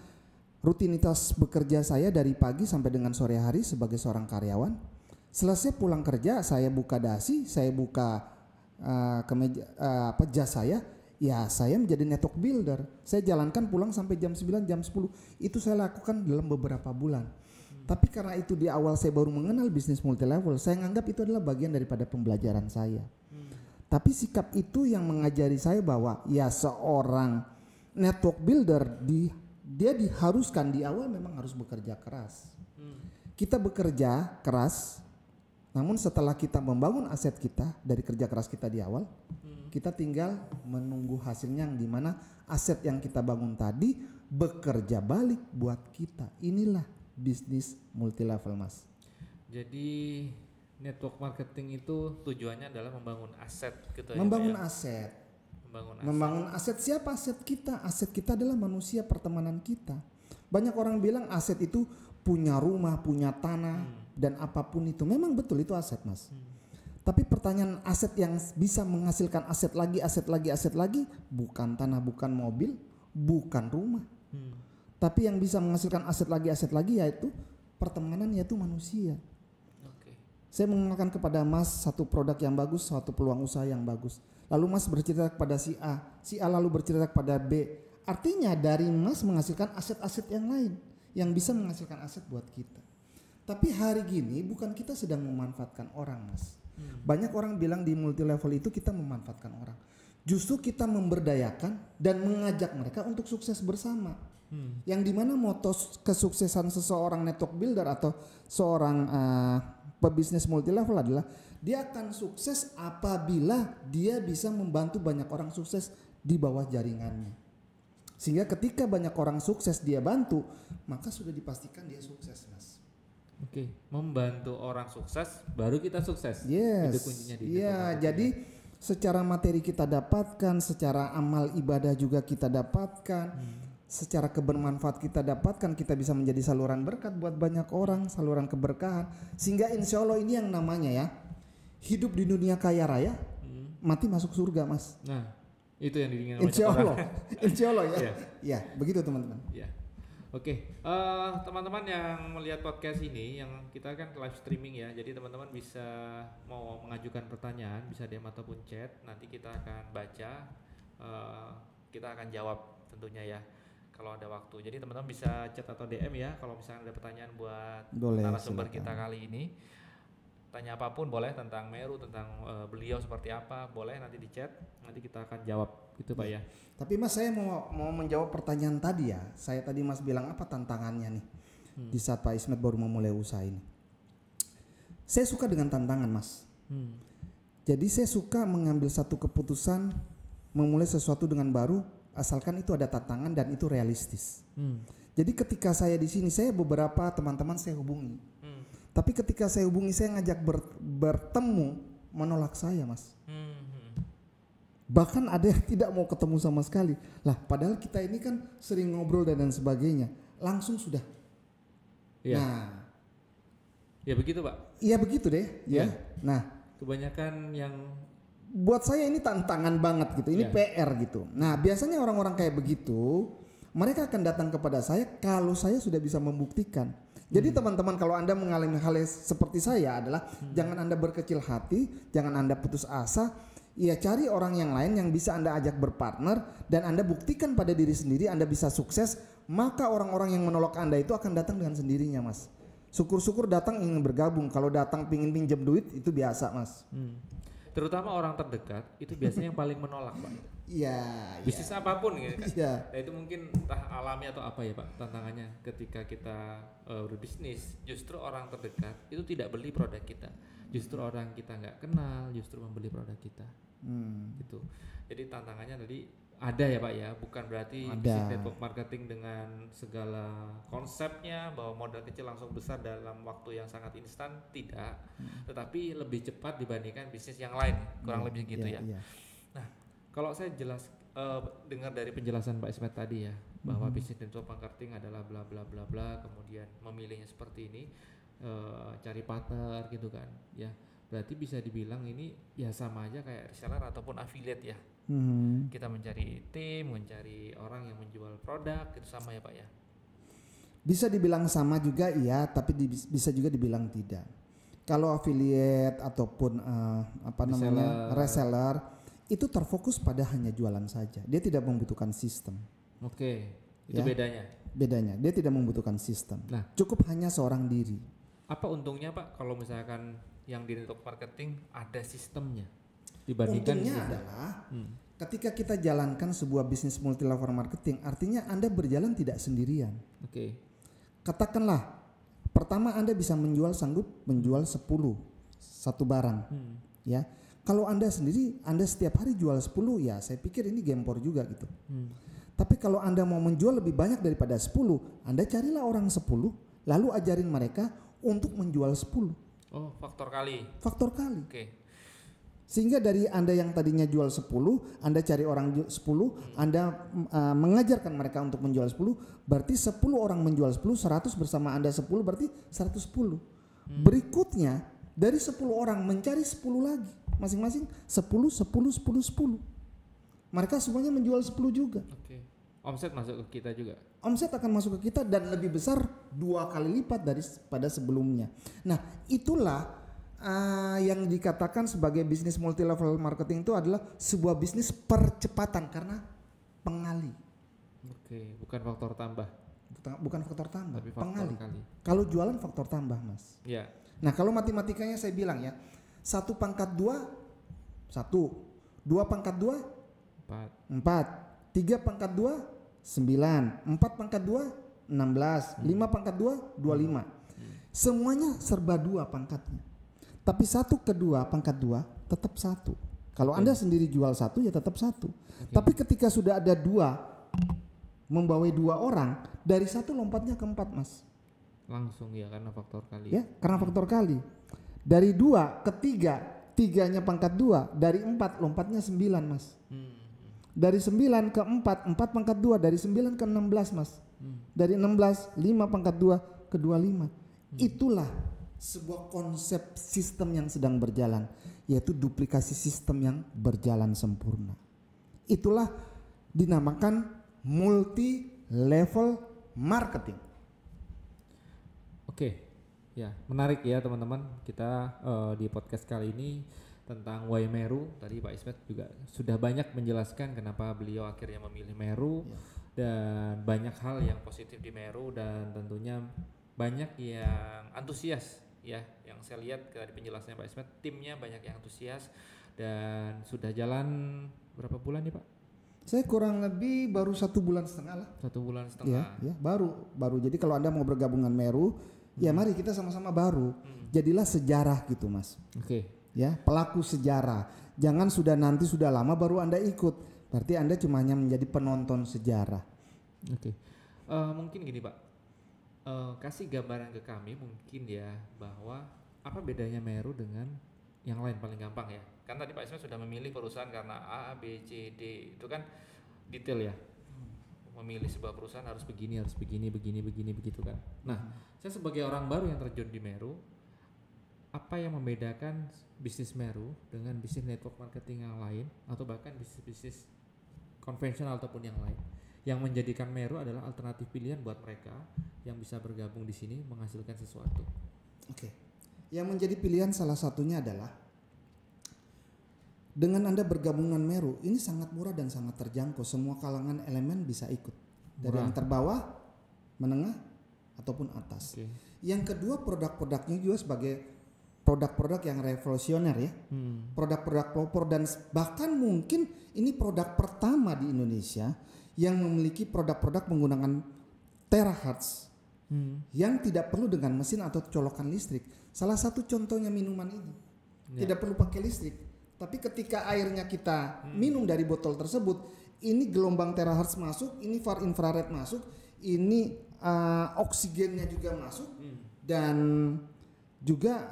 rutinitas bekerja saya dari pagi sampai dengan sore hari sebagai seorang karyawan. Selesai pulang kerja, saya buka dasi, saya buka jas saya, ya saya menjadi network builder. Saya jalankan pulang sampai jam 9, jam 10. Itu saya lakukan dalam beberapa bulan. Tapi karena itu di awal saya baru mengenal bisnis multi level, saya menganggap itu adalah bagian daripada pembelajaran saya. Tapi sikap itu yang mengajari saya bahwa ya seorang network builder dia diharuskan di awal memang harus bekerja keras. Kita bekerja keras Namun setelah kita membangun aset kita dari kerja keras kita di awal, kita tinggal menunggu hasilnya yang dimana aset yang kita bangun tadi bekerja balik buat kita. Inilah bisnis multi level, Mas. Jadi network marketing itu tujuannya adalah membangun aset gitu Membangun ya. aset. Membangun aset. Membangun aset. Siapa aset kita? Aset kita adalah manusia, pertemanan kita. Banyak orang bilang aset itu punya rumah, punya tanah dan apapun itu. Memang betul itu aset, Mas. Tapi pertanyaan aset yang bisa menghasilkan aset lagi bukan tanah, bukan mobil, bukan rumah. Tapi yang bisa menghasilkan aset lagi yaitu pertemanan, yaitu manusia. Oke. Saya mengenalkan kepada Mas satu produk yang bagus, suatu peluang usaha yang bagus. Lalu Mas bercerita kepada si A lalu bercerita kepada B. Artinya dari Mas menghasilkan aset-aset yang lain yang bisa menghasilkan aset buat kita. Tapi hari gini bukan kita sedang memanfaatkan orang, Mas. Banyak orang bilang di multi level itu kita memanfaatkan orang. Justru kita memberdayakan dan mengajak mereka untuk sukses bersama. Yang dimana moto kesuksesan seseorang network builder atau seorang pebisnis multi level adalah dia akan sukses apabila dia bisa membantu banyak orang sukses di bawah jaringannya. Sehingga ketika banyak orang sukses dia bantu, maka sudah dipastikan dia sukses, Mas. Oke, membantu orang sukses baru kita sukses. Yes. Itu kuncinya di Iya, network jadi secara materi kita dapatkan, secara amal ibadah juga kita dapatkan, secara kebermanfaat kita dapatkan, kita bisa menjadi saluran berkat buat banyak orang, saluran keberkahan. Sehingga insya Allah ini yang namanya ya, hidup di dunia kaya raya, mati masuk surga, Mas. Nah, itu yang diinginkan Insya banyak Allah, orang. insya Allah ya. Iya. Ya, begitu teman-teman. Ya. Oke, teman-teman yang melihat podcast ini, yang kita kan live streaming ya, jadi teman-teman bisa mau mengajukan pertanyaan, bisa DM ataupun chat, nanti kita akan baca, kita akan jawab tentunya ya, kalau ada waktu. Jadi teman-teman bisa chat atau DM ya, kalau misalnya ada pertanyaan buat Boleh, narasumber silakan. kita kali ini, tanya apapun boleh, tentang Meru, tentang beliau seperti apa, boleh nanti di chat, nanti kita akan jawab, gitu Pak ya. Tapi Mas, saya mau menjawab pertanyaan tadi ya. Saya tadi Mas bilang apa tantangannya nih di saat Pak Ismet baru memulai usaha ini. Saya suka dengan tantangan, Mas. Jadi saya suka mengambil satu keputusan, memulai sesuatu dengan baru, asalkan itu ada tantangan dan itu realistis. Jadi ketika saya di sini, saya beberapa teman-teman saya hubungi. Tapi ketika saya hubungi, saya ngajak bertemu, menolak saya, Mas. Bahkan ada yang tidak mau ketemu sama sekali. Lah, padahal kita ini kan sering ngobrol dan sebagainya. Langsung sudah. Iya. Nah, Ya begitu Pak. iya begitu deh. Ya. Nah, Kebanyakan yang buat saya ini tantangan banget gitu. Ini Iya. PR gitu. Nah, biasanya orang-orang kayak begitu, mereka akan datang kepada saya kalau saya sudah bisa membuktikan. Jadi teman-teman, kalau Anda mengalami hal yang seperti saya adalah jangan Anda berkecil hati, jangan Anda putus asa. Ya, cari orang yang lain yang bisa Anda ajak berpartner dan Anda buktikan pada diri sendiri Anda bisa sukses, maka orang-orang yang menolak Anda itu akan datang dengan sendirinya, Mas. Syukur-syukur datang ingin bergabung. Kalau datang pingin pinjam duit itu biasa, Mas. terutama orang terdekat itu biasanya yang paling menolak Pak. Iya. Bisnis apapun gitu kan. Iya. Nah, itu mungkin entah alami atau apa ya Pak tantangannya ketika kita berbisnis, justru orang terdekat itu tidak beli produk kita, justru orang kita nggak kenal justru membeli produk kita. Gitu. Jadi tantangannya tadi ada ya Pak ya, bukan berarti Ada. bisnis network marketing dengan segala konsepnya bahwa modal kecil langsung besar dalam waktu yang sangat instan, tidak. Tetapi lebih cepat dibandingkan bisnis yang lain, kurang lebih gitu ya. Iya. Nah, kalau saya dengar dari penjelasan Pak Ismet tadi ya, bahwa bisnis network marketing adalah bla bla bla bla, kemudian memilihnya seperti ini, cari partner gitu kan, ya. Berarti bisa dibilang ini ya sama aja kayak reseller ataupun affiliate ya. Kita mencari tim, mencari orang yang menjual produk, itu sama ya Pak ya. Bisa dibilang sama juga iya, tapi bisa juga dibilang tidak. Kalau affiliate ataupun reseller itu terfokus pada hanya jualan saja. Dia tidak membutuhkan sistem. Oke, itu Ya. bedanya. Bedanya, dia tidak membutuhkan sistem. Nah. Cukup hanya seorang diri. Apa untungnya Pak kalau misalkan yang di network marketing ada sistemnya dibandingkan Untungnya bisnis? adalah ketika kita jalankan sebuah bisnis multi level marketing, artinya Anda berjalan tidak sendirian. Oke. Katakanlah, pertama Anda bisa sanggup menjual 10, satu barang. Ya. Kalau Anda sendiri, Anda setiap hari jual 10, ya saya pikir ini gempor juga gitu. Tapi kalau Anda mau menjual lebih banyak daripada 10, Anda carilah orang 10, lalu ajarin mereka untuk menjual 10. Oh, faktor kali. Faktor kali. Oke. Sehingga dari Anda yang tadinya jual 10, Anda cari orang 10, Anda mengajarkan mereka untuk menjual 10, berarti 10 orang menjual 10, 100 bersama Anda 10, berarti 110. Berikutnya, dari 10 orang mencari 10 lagi. Masing-masing 10, 10, 10, 10. Mereka semuanya menjual 10 juga. Oke. Omset masuk ke kita juga. Omset akan masuk ke kita dan lebih besar 2 kali lipat daripada sebelumnya. Nah, itulah yang dikatakan sebagai bisnis multi level marketing itu adalah sebuah bisnis percepatan karena pengali. Oke, bukan faktor tambah. Bukan faktor tambah, Tapi faktor pengali. kali. Kalau jualan faktor tambah, Mas. Ya. Nah, kalau matematikanya saya bilang ya, 1 pangkat 2, 1. 2 pangkat 2, 4. 3 pangkat 2, 9. 4 pangkat 2, 16. 5 pangkat 2, 25. Semuanya serba 2 pangkatnya. Tapi 1 ke 2 pangkat 2 tetap 1. Kalau Anda sendiri jual 1 ya tetap 1. Tapi ketika sudah ada 2 membawai 2 orang, dari 1 lompatnya ke 4, Mas. Langsung ya karena faktor kali. Ya, karena faktor kali. Dari 2 ke 3, 3-nya pangkat 2, dari 4 lompatnya 9, Mas. Dari 9 ke 4, 4 pangkat 2, dari 9 ke 16, Mas. Dari 16, 5 pangkat 2 ke 25. Itulah sebuah konsep sistem yang sedang berjalan, yaitu duplikasi sistem yang berjalan sempurna. Itulah dinamakan multi level marketing. Oke. Ya, menarik ya teman-teman. Kita di podcast kali ini tentang Why Meru. Tadi Pak Ismet juga sudah banyak menjelaskan kenapa beliau akhirnya memilih Meru dan banyak hal yang positif di Meru dan tentunya banyak yang antusias ya. Yang saya lihat dari penjelasannya Pak Ismet, timnya banyak yang antusias dan sudah jalan berapa bulan nih Pak? Saya kurang lebih baru 1,5 bulan lah. 1,5 bulan. Ya, baru. Jadi kalau Anda mau bergabung dengan Meru, ya mari kita sama-sama baru. Jadilah sejarah gitu, Mas. Oke. Ya, pelaku sejarah. Jangan nanti sudah lama baru Anda ikut. Berarti Anda cuma hanya menjadi penonton sejarah. Oke. Mungkin gini Pak. Kasih gambaran ke kami mungkin ya bahwa apa bedanya Meru dengan yang lain paling gampang ya. Kan tadi Pak Ismet sudah memilih perusahaan karena A, B, C, D. Itu kan detail ya. Memilih sebuah perusahaan harus begini, begitu kan. Nah, saya sebagai orang baru yang terjun di Meru, apa yang membedakan bisnis Meru dengan bisnis network marketing yang lain atau bahkan bisnis konvensional ataupun yang lain, yang menjadikan Meru adalah alternatif pilihan buat mereka yang bisa bergabung di sini menghasilkan sesuatu. Oke. Yang menjadi pilihan salah satunya adalah dengan Anda bergabung dengan Meru, ini sangat murah dan sangat terjangkau. Semua kalangan elemen bisa ikut. Dari yang terbawah, menengah, ataupun atas. Okay. Yang kedua, produk-produknya juga sebagai produk-produk yang revolusioner ya. Produk-produk pelopor dan bahkan mungkin ini produk pertama di Indonesia yang memiliki produk-produk menggunakan terahertz yang tidak perlu dengan mesin atau colokan listrik. Salah satu contohnya minuman ini. Tidak perlu pakai listrik. Tapi ketika airnya kita minum dari botol tersebut, ini gelombang terahertz masuk, ini far infrared masuk, ini oksigennya juga masuk, dan juga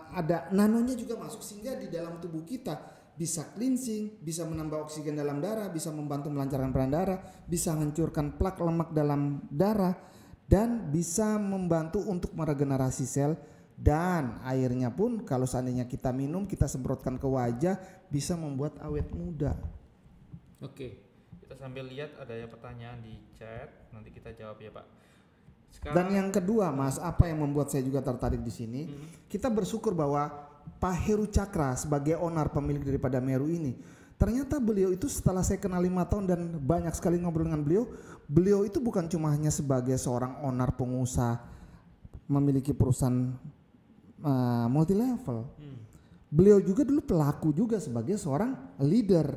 ada nanonya juga masuk, sehingga di dalam tubuh kita bisa cleansing, bisa menambah oksigen dalam darah, bisa membantu melancarkan peredaran darah, bisa menghancurkan plak lemak dalam darah, dan bisa membantu untuk meregenerasi sel. Dan airnya pun kalau seandainya kita minum, kita semprotkan ke wajah, bisa membuat awet muda. Oke, kita sambil lihat ada ya pertanyaan di chat, nanti kita jawab ya Pak. Dan yang kedua Mas, apa yang membuat saya juga tertarik di sini, kita bersyukur bahwa Pak Heru Cakra sebagai owner pemilik daripada Meru ini, ternyata beliau itu setelah saya kenal 5 tahun dan banyak sekali ngobrol dengan beliau itu bukan cuma hanya sebagai seorang owner pengusaha memiliki perusahaan multi level. Beliau juga dulu pelaku juga sebagai seorang leader.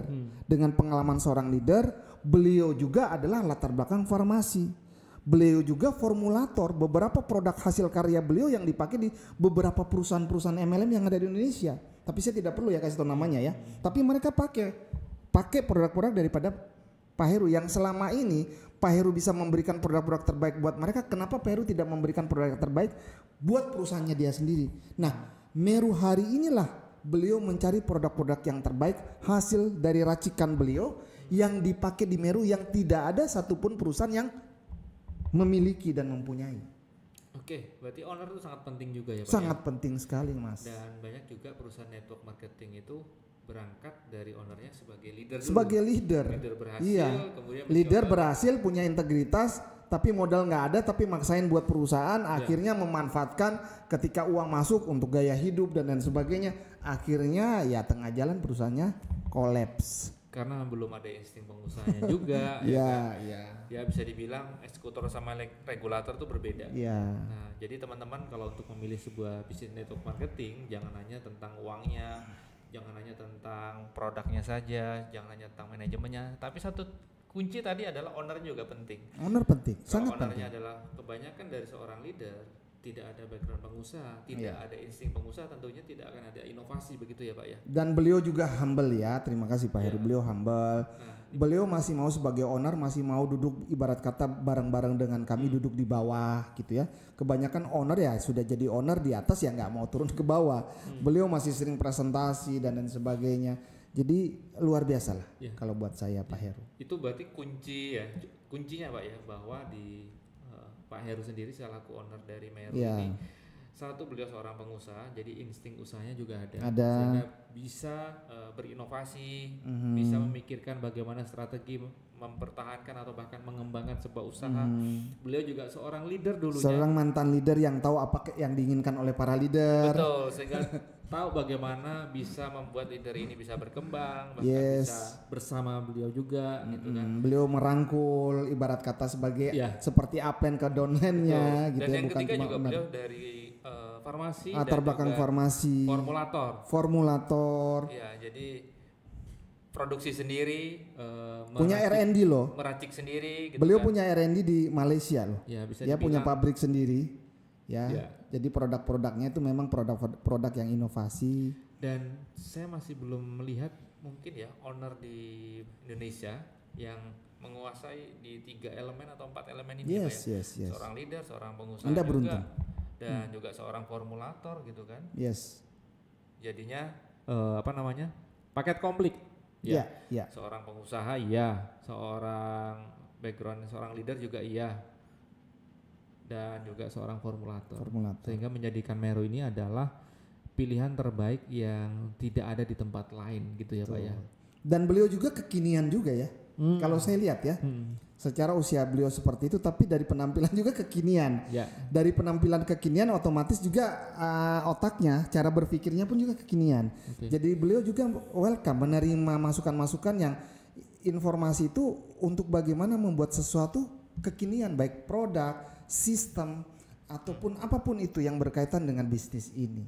Dengan pengalaman seorang leader, beliau juga adalah latar belakang farmasi. beliau juga formulator beberapa produk hasil karya beliau yang dipakai di beberapa perusahaan-perusahaan MLM yang ada di Indonesia. Tapi saya tidak perlu ya kasih tahu namanya ya. Tapi mereka pakai produk-produk daripada Pak Heru yang selama ini Pak Heru bisa memberikan produk-produk terbaik buat mereka. Kenapa Pak Heru tidak memberikan produk terbaik buat perusahaannya dia sendiri? Nah, Meru hari inilah beliau mencari produk-produk yang terbaik hasil dari racikan beliau yang dipakai di Meru yang tidak ada satupun perusahaan yang memiliki dan mempunyai. Oke, berarti owner itu sangat penting juga ya Pak? Sangat penting sekali Mas. Dan banyak juga perusahaan network marketing itu berangkat dari ownernya sebagai leader dulu. Sebagai leader. Leader berhasil, iya. Kemudian leader berhasil, punya integritas, tapi modal nggak ada, tapi maksain buat perusahaan, akhirnya memanfaatkan ketika uang masuk untuk gaya hidup dan lain sebagainya. Akhirnya ya tengah jalan perusahaannya kolaps. Karena belum ada insting pengusahanya juga. Ya bisa dibilang eksekutor sama regulator itu berbeda. Nah, jadi teman-teman kalau untuk memilih sebuah bisnis network marketing, jangan hanya tentang uangnya, jangan hanya tentang produknya saja, jangan hanya tentang manajemennya, tapi satu kunci tadi adalah ownernya juga penting. Owner penting, sangat penting. Ownernya adalah kebanyakan dari seorang leader tidak ada background pengusaha, tidak ada insting pengusaha, tentunya tidak akan ada inovasi, begitu ya Pak ya. Dan beliau juga humble ya, terima kasih Pak Heru, beliau humble. Beliau masih mau sebagai owner, masih mau duduk ibarat kata bareng-bareng dengan kami, duduk di bawah gitu ya. Kebanyakan owner ya sudah jadi owner di atas ya nggak mau turun ke bawah. Beliau masih sering presentasi dan lain sebagainya. Jadi luar biasa lah kalau buat saya Pak Heru. Itu berarti kuncinya Pak ya, bahwa di Pak Heru sendiri selaku owner dari Meru ini, satu beliau seorang pengusaha, jadi insting usahanya juga ada. Sehingga bisa berinovasi, bisa memikirkan bagaimana strategi mempertahankan atau bahkan mengembangkan sebuah usaha. Beliau juga seorang leader dulunya. Seorang mantan leader yang tahu apa yang diinginkan oleh para leader. Betul, sehingga tahu bagaimana bisa membuat leader ini bisa berkembang, bahkan bisa bersama beliau juga gitu kan. Beliau merangkul ibarat kata sebagai seperti upline ke downline-nya gitu. Dan ya, yang bukan ketiga cuma juga beliau dari farmasi latar belakang farmasi, formulator. Ya, jadi produksi sendiri, punya R&D loh, meracik sendiri gitu. Beliau punya R&D di Malaysia loh. Ya, bisa dia punya pabrik sendiri. Jadi produk-produknya itu memang produk yang inovasi. Dan saya masih belum melihat mungkin ya owner di Indonesia yang menguasai di 3 elemen atau 4 elemen ini Yes. Seorang leader, seorang pengusaha Anda juga, beruntung. Dan juga seorang formulator gitu kan. Yes. Jadinya paket komplit. Seorang pengusaha seorang background seorang leader juga dan juga seorang formulator. Sehingga menjadikan Meru ini adalah pilihan terbaik yang tidak ada di tempat lain gitu ya Pak ya. Dan beliau juga kekinian juga ya. Kalau saya lihat ya, secara usia beliau seperti itu, tapi dari penampilan juga kekinian. Dari penampilan kekinian otomatis juga otaknya, cara berpikirnya pun juga kekinian. Jadi beliau juga welcome menerima masukan-masukan yang informasi itu untuk bagaimana membuat sesuatu kekinian, baik produk, sistem, ataupun apapun itu yang berkaitan dengan bisnis ini.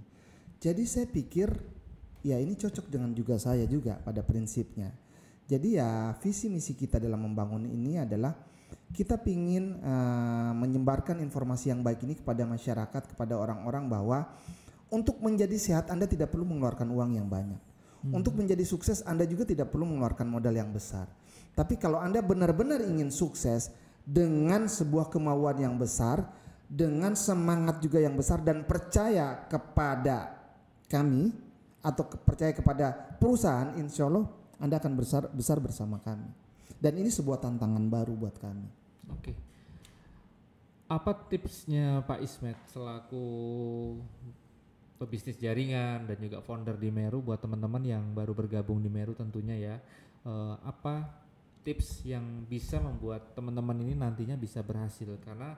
Jadi saya pikir ya ini cocok dengan juga saya juga pada prinsipnya. Jadi ya visi misi kita dalam membangun ini adalah kita ingin menyebarkan informasi yang baik ini kepada masyarakat, kepada orang-orang bahwa untuk menjadi sehat Anda tidak perlu mengeluarkan uang yang banyak. Untuk menjadi sukses Anda juga tidak perlu mengeluarkan modal yang besar. Tapi kalau Anda benar-benar ingin sukses dengan sebuah kemauan yang besar, dengan semangat juga yang besar dan percaya kepada kami atau percaya kepada perusahaan, insya Allah Anda akan besar bersama kami. Dan ini sebuah tantangan baru buat kami. Oke. Apa tipsnya Pak Ismet selaku pebisnis jaringan dan juga founder di Meru buat teman-teman yang baru bergabung di Meru tentunya ya. Apa tips yang bisa membuat teman-teman ini nantinya bisa berhasil? Karena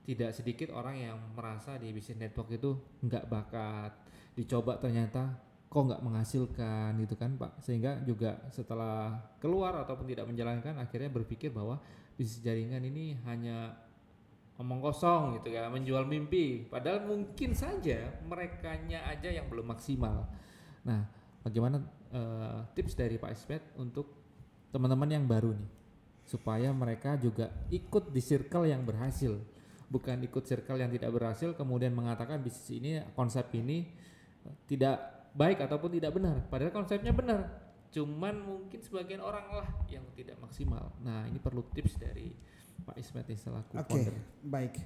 tidak sedikit orang yang merasa di bisnis network itu nggak bakat, dicoba ternyata kok nggak menghasilkan gitu kan Pak, sehingga juga setelah keluar ataupun tidak menjalankan akhirnya berpikir bahwa bisnis jaringan ini hanya omong kosong gitu ya, menjual mimpi, padahal mungkin saja merekanya aja yang belum maksimal. Nah, bagaimana tips dari Pak Ismet untuk teman-teman yang baru nih? supaya mereka juga ikut di circle yang berhasil, bukan ikut circle yang tidak berhasil kemudian mengatakan bisnis ini, konsep ini tidak baik ataupun tidak benar, padahal konsepnya benar, cuman mungkin sebagian orang lah yang tidak maksimal. Nah, ini perlu tips dari Pak Ismet selaku founder. Baik.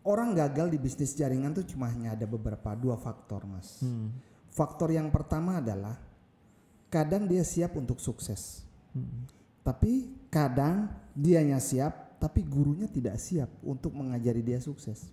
Orang gagal di bisnis jaringan tuh cuma hanya ada dua faktor, Mas. Faktor yang pertama adalah kadang dia siap untuk sukses. Tapi kadang dianya siap tapi gurunya tidak siap untuk mengajari dia sukses.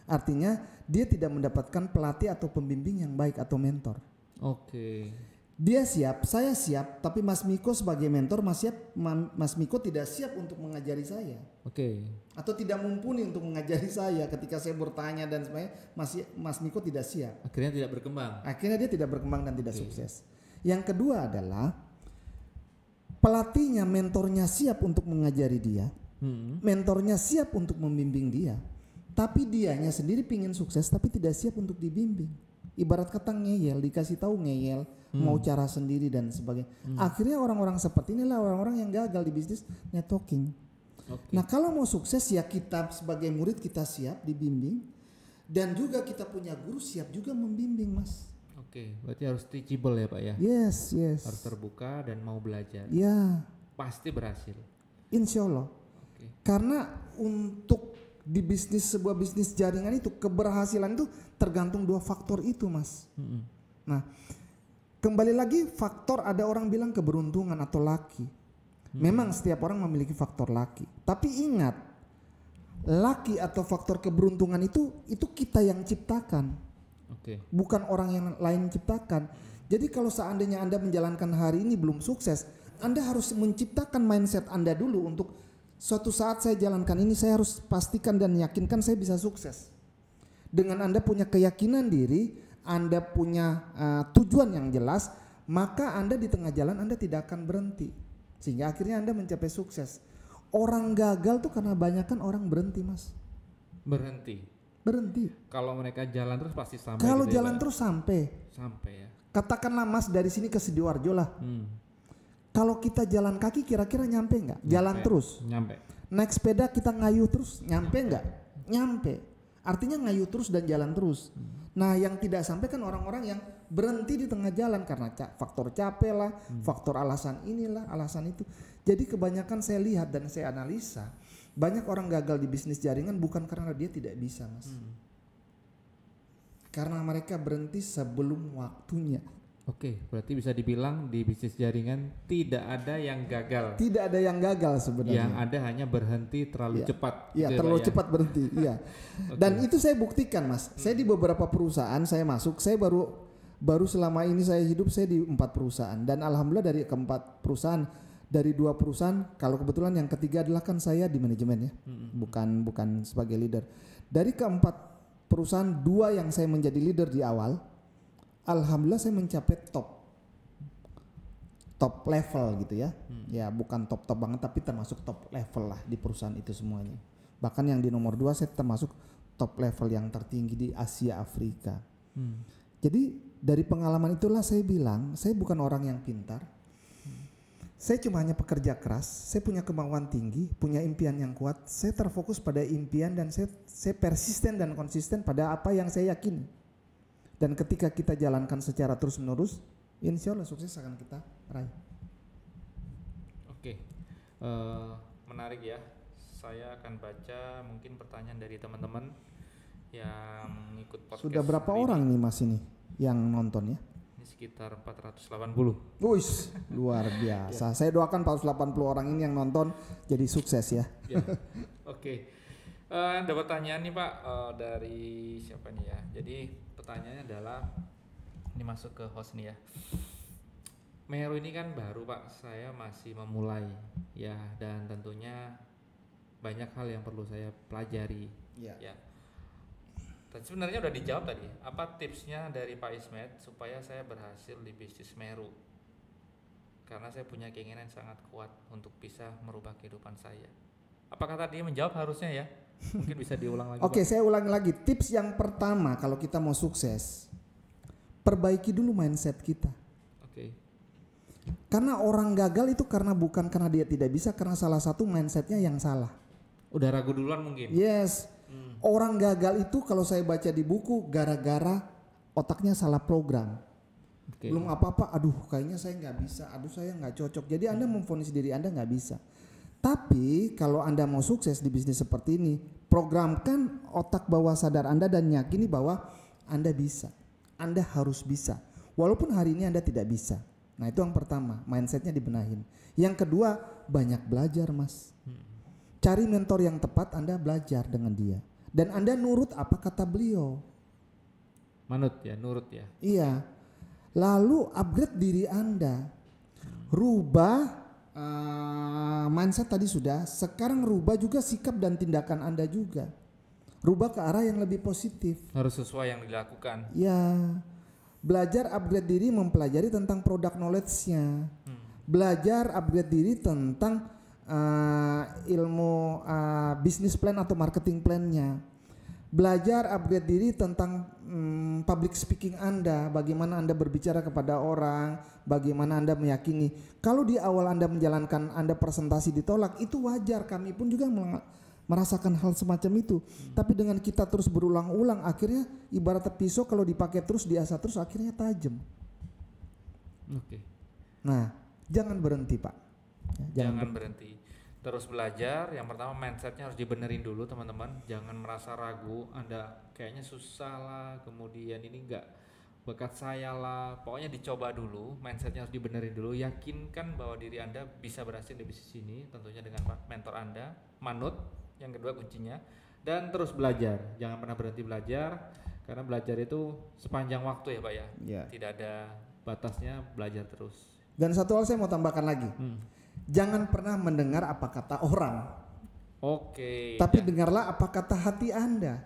Artinya dia tidak mendapatkan pelatih atau pembimbing yang baik atau mentor. Oke. Dia siap, saya siap, tapi Mas Miko sebagai mentor Mas Miko tidak siap untuk mengajari saya. Oke. Atau tidak mumpuni untuk mengajari saya ketika saya bertanya dan sebagainya, Mas Miko tidak siap. Akhirnya tidak berkembang. Akhirnya dia tidak berkembang dan tidak sukses. Yang kedua adalah pelatihnya, mentornya siap untuk mengajari dia, mentornya siap untuk membimbing dia, tapi dianya sendiri pingin sukses tapi tidak siap untuk dibimbing. Ibarat kata ngeyel, dikasih tahu ngeyel, mau cara sendiri dan sebagainya. Akhirnya orang-orang seperti inilah orang-orang yang gagal di bisnis networking. Nah, kalau mau sukses ya kita sebagai murid kita siap dibimbing dan juga kita punya guru siap juga membimbing, Mas. Oke, berarti harus teachable ya Pak ya? Yes. Harus terbuka dan mau belajar. Ya. Pasti berhasil. Insya Allah. Karena untuk di sebuah bisnis jaringan itu keberhasilan itu tergantung dua faktor itu, Mas. Nah, kembali lagi faktor, ada orang bilang keberuntungan atau laki. Memang setiap orang memiliki faktor laki. Tapi ingat, laki atau faktor keberuntungan itu kita yang ciptakan. Bukan orang yang lain ciptakan. Jadi kalau seandainya Anda menjalankan hari ini belum sukses, Anda harus menciptakan mindset Anda dulu untuk suatu saat saya jalankan ini, saya harus pastikan dan yakinkan saya bisa sukses. Dengan Anda punya keyakinan diri, Anda punya tujuan yang jelas, maka Anda di tengah jalan Anda tidak akan berhenti. Sehingga akhirnya Anda mencapai sukses. Orang gagal tuh karena banyakan orang berhenti, Mas. Berhenti. Kalau mereka jalan terus pasti sampai. Kalau gitu jalan terus sampai ya. Katakanlah Mas dari sini ke Sidoarjo lah. Kalau kita jalan kaki kira-kira nyampe nggak? Jalan terus. Nyampe. Naik sepeda kita ngayuh terus, nyampe nggak? Nyampe. Artinya ngayuh terus dan jalan terus. Nah, yang tidak sampai kan orang-orang yang berhenti di tengah jalan karena faktor capek lah, faktor alasan inilah, alasan itu. Jadi kebanyakan saya lihat dan saya analisa, banyak orang gagal di bisnis jaringan bukan karena dia tidak bisa, Mas. Karena mereka berhenti sebelum waktunya. Oke, berarti bisa dibilang di bisnis jaringan tidak ada yang gagal. Tidak ada yang gagal sebenarnya. Yang ada hanya berhenti terlalu cepat. Iya, terlalu cepat berhenti. Iya. Dan itu saya buktikan, Mas. Saya di beberapa perusahaan saya masuk, saya baru selama ini saya hidup saya di 4 perusahaan dan alhamdulillah dari keempat perusahaan, dari 2 perusahaan, kalau kebetulan yang ketiga adalah kan saya di manajemen ya. Bukan sebagai leader. Dari keempat perusahaan, 2 yang saya menjadi leader di awal, alhamdulillah saya mencapai top level gitu ya. Ya bukan top banget tapi termasuk top level lah di perusahaan itu semuanya. Bahkan yang di nomor 2 saya termasuk top level yang tertinggi di Asia Afrika. Jadi dari pengalaman itulah saya bilang saya bukan orang yang pintar. Saya cuma hanya pekerja keras, saya punya kemauan tinggi, punya impian yang kuat. Saya terfokus pada impian dan saya persisten dan konsisten pada apa yang saya yakini. Dan ketika kita jalankan secara terus menerus, insya Allah sukses akan kita raih. Oke, menarik ya. Saya akan baca mungkin pertanyaan dari teman-teman yang ikut podcast. Sudah berapa orang nih Mas ini yang nonton ya? Ini sekitar 480. Wush, luar biasa. Saya doakan 480 orang ini yang nonton jadi sukses ya. Oke. Ada pertanyaan nih Pak dari siapa nih ya? Jadi pertanyaannya adalah, ini masuk ke host nih ya. Meru ini kan baru Pak, saya masih memulai ya, dan tentunya banyak hal yang perlu saya pelajari ya. Dan sebenarnya udah dijawab tadi. Apa tipsnya dari Pak Ismet supaya saya berhasil di bisnis Meru? Karena saya punya keinginan sangat kuat untuk bisa merubah kehidupan saya. Apakah tadi menjawab harusnya ya? Mungkin bisa diulang lagi. Oke, saya ulangi lagi. Tips yang pertama kalau kita mau sukses, perbaiki dulu mindset kita. Karena orang gagal itu bukan karena dia tidak bisa, karena salah satu mindsetnya yang salah. Udah ragu duluan mungkin. Yes, orang gagal itu kalau saya baca di buku gara-gara otaknya salah program. Oke. Belum apa-apa, aduh kayaknya saya nggak bisa, aduh saya nggak cocok. Jadi Anda memvonis diri Anda nggak bisa. Tapi kalau Anda mau sukses di bisnis seperti ini, programkan otak bawah sadar Anda dan yakini bahwa Anda bisa. Anda harus bisa. Walaupun hari ini Anda tidak bisa. Nah itu yang pertama, mindsetnya dibenahin. Yang kedua, banyak belajar mas. Cari mentor yang tepat, Anda belajar dengan dia. Dan Anda nurut apa kata beliau. Manut ya, nurut ya. Iya. Lalu upgrade diri Anda. Rubah mindset tadi sudah. Sekarang rubah juga sikap dan tindakan Anda juga. Rubah ke arah yang lebih positif. Harus sesuai yang dilakukan. Ya. Belajar upgrade diri mempelajari tentang product knowledge-nya. Belajar upgrade diri tentang ilmu business plan atau marketing plan-nya. Belajar upgrade diri tentang public speaking Anda, bagaimana Anda berbicara kepada orang, bagaimana Anda meyakini. Kalau di awal Anda menjalankan, Anda presentasi ditolak, itu wajar, kami pun juga merasakan hal semacam itu. Tapi dengan kita terus berulang-ulang, akhirnya ibarat pisau kalau dipakai terus, diasah terus, akhirnya tajam. Oke. Nah, jangan berhenti Pak. Ya, Jangan berhenti. Terus belajar, yang pertama mindsetnya harus dibenerin dulu teman-teman. Jangan merasa ragu, Anda kayaknya susah lah, kemudian ini enggak bakat saya lah. Pokoknya dicoba dulu, mindsetnya harus dibenerin dulu. Yakinkan bahwa diri Anda bisa berhasil di bisnis ini, tentunya dengan mentor Anda, manut. Yang kedua kuncinya, dan terus belajar, jangan pernah berhenti belajar, karena belajar itu sepanjang waktu ya Pak ya, tidak ada batasnya, belajar terus. Dan satu hal saya mau tambahkan lagi, jangan pernah mendengar apa kata orang. Oke. Tapi dengarlah apa kata hati Anda.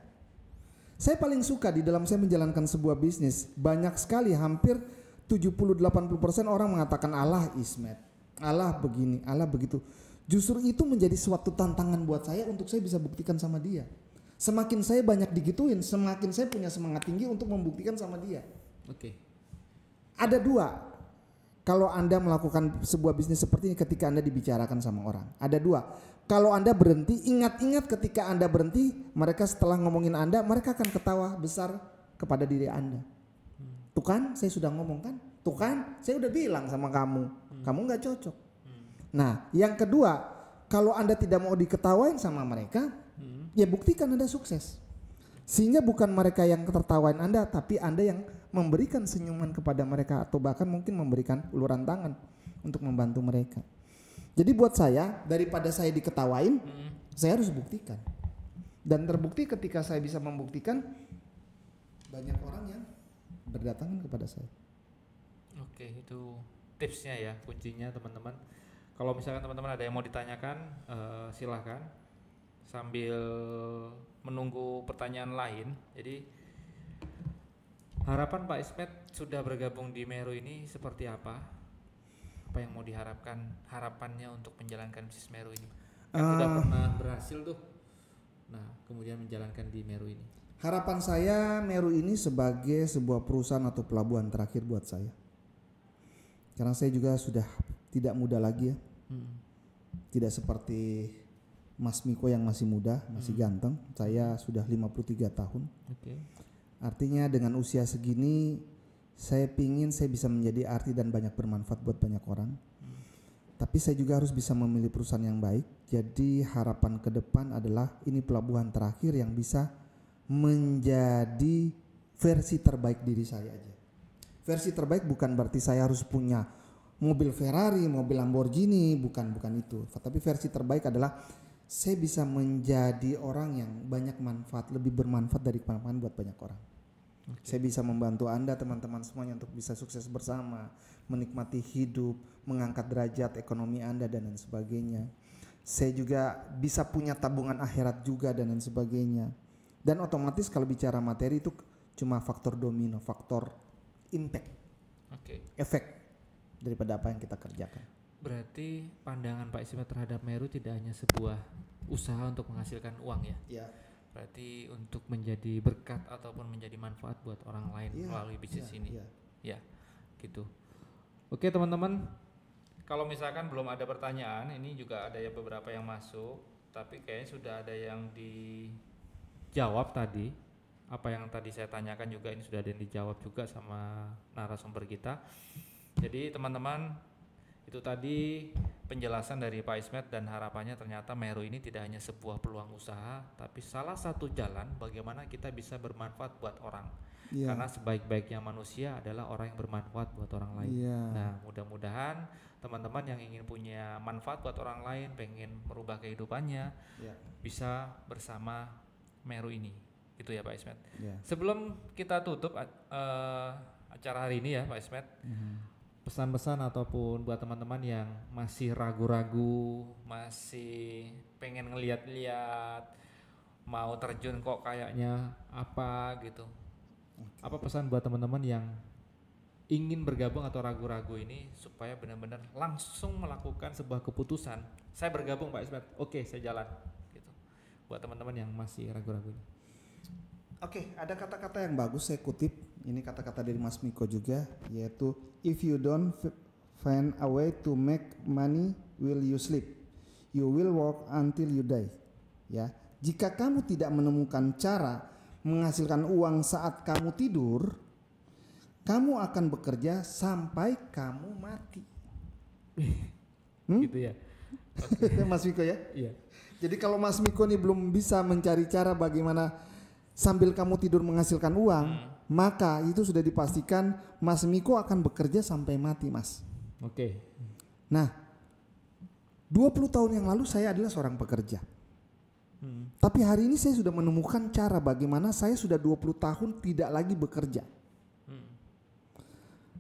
Saya paling suka di dalam saya menjalankan sebuah bisnis, banyak sekali, hampir 70-80% orang mengatakan Allah ismet, Allah begini, Allah begitu. Justru itu menjadi suatu tantangan buat saya untuk saya bisa buktikan sama dia. Semakin saya banyak digituin, semakin saya punya semangat tinggi untuk membuktikan sama dia. Oke. Ada dua. Kalau Anda melakukan sebuah bisnis seperti ini ketika Anda dibicarakan sama orang. Ada dua. Kalau Anda berhenti, ingat-ingat ketika Anda berhenti, mereka setelah ngomongin Anda, mereka akan ketawa besar kepada diri Anda. Tuh kan, saya sudah ngomong kan? Tuh kan, saya udah bilang sama kamu. Kamu gak cocok. Nah, yang kedua, kalau Anda tidak mau diketawain sama mereka, ya buktikan Anda sukses. Sehingga bukan mereka yang tertawain Anda, tapi Anda yang memberikan senyuman kepada mereka atau bahkan mungkin memberikan uluran tangan untuk membantu mereka. Jadi buat saya, daripada saya diketawain, saya harus buktikan. Dan terbukti ketika saya bisa membuktikan, banyak orang yang berdatangan kepada saya. Oke, itu tipsnya ya, kuncinya teman-teman. Kalau misalkan teman-teman ada yang mau ditanyakan, silahkan sambil menunggu pertanyaan lain. Jadi harapan Pak Ismet sudah bergabung di Meru ini seperti apa? Apa yang mau diharapkan, harapannya untuk menjalankan bisnis Meru ini? Kan sudah pernah berhasil tuh. Nah, kemudian menjalankan di Meru ini. Harapan saya Meru ini sebagai sebuah perusahaan atau pelabuhan terakhir buat saya. Karena saya juga sudah tidak muda lagi ya. Tidak seperti Mas Miko yang masih muda, masih ganteng. Saya sudah 53 tahun. Artinya dengan usia segini saya pingin saya bisa menjadi arti dan banyak bermanfaat buat banyak orang. Tapi saya juga harus bisa memilih perusahaan yang baik. Jadi harapan ke depan adalah ini pelabuhan terakhir yang bisa menjadi versi terbaik diri saya aja. Versi terbaik bukan berarti saya harus punya mobil Ferrari, mobil Lamborghini, bukan itu. Tapi versi terbaik adalah saya bisa menjadi orang yang banyak manfaat, lebih bermanfaat dari manfaat buat banyak orang. Saya bisa membantu Anda teman-teman semuanya untuk bisa sukses bersama, menikmati hidup, mengangkat derajat ekonomi Anda dan lain sebagainya. Saya juga bisa punya tabungan akhirat juga dan lain sebagainya. Dan otomatis kalau bicara materi itu cuma faktor domino, faktor impact, efek daripada apa yang kita kerjakan. Berarti pandangan Pak Ismet terhadap Meru tidak hanya sebuah usaha untuk menghasilkan uang ya? Iya. Berarti untuk menjadi berkat ataupun menjadi manfaat buat orang lain melalui bisnis ini. Ya, gitu. Oke teman-teman, kalau misalkan belum ada pertanyaan, ini juga ada ya beberapa yang masuk, tapi kayaknya sudah ada yang dijawab tadi. Apa yang tadi saya tanyakan juga ini sudah ada yang dijawab juga sama narasumber kita. Jadi teman-teman, itu tadi penjelasan dari Pak Ismet dan harapannya ternyata Meru ini tidak hanya sebuah peluang usaha, tapi salah satu jalan bagaimana kita bisa bermanfaat buat orang. Karena sebaik-baiknya manusia adalah orang yang bermanfaat buat orang lain. Nah, mudah-mudahan teman-teman yang ingin punya manfaat buat orang lain, pengen merubah kehidupannya, bisa bersama Meru ini. Gitu ya Pak Ismet. Sebelum kita tutup acara hari ini ya Pak Ismet, pesan-pesan ataupun buat teman-teman yang masih ragu-ragu, masih pengen ngeliat-liat, mau terjun kok kayaknya apa gitu. Apa pesan buat teman-teman yang ingin bergabung atau ragu-ragu ini supaya benar-benar langsung melakukan sebuah keputusan. Saya bergabung Pak Ismet, oke saya jalan gitu. Buat teman-teman yang masih ragu-ragu ini. Oke, ada kata-kata yang bagus saya kutip. Ini kata-kata dari Mas Miko juga, yaitu if you don't find a way to make money, will you sleep? You will work until you die. Ya, jika kamu tidak menemukan cara menghasilkan uang saat kamu tidur, kamu akan bekerja sampai kamu mati. Gitu ya. Okay. Mas Miko ya? Iya. Jadi kalau Mas Miko ini belum bisa mencari cara bagaimana sambil kamu tidur menghasilkan uang, maka itu sudah dipastikan Mas Miko akan bekerja sampai mati, Mas. Oke. Nah, 20 tahun yang lalu saya adalah seorang pekerja. Tapi hari ini saya sudah menemukan cara bagaimana saya sudah 20 tahun tidak lagi bekerja.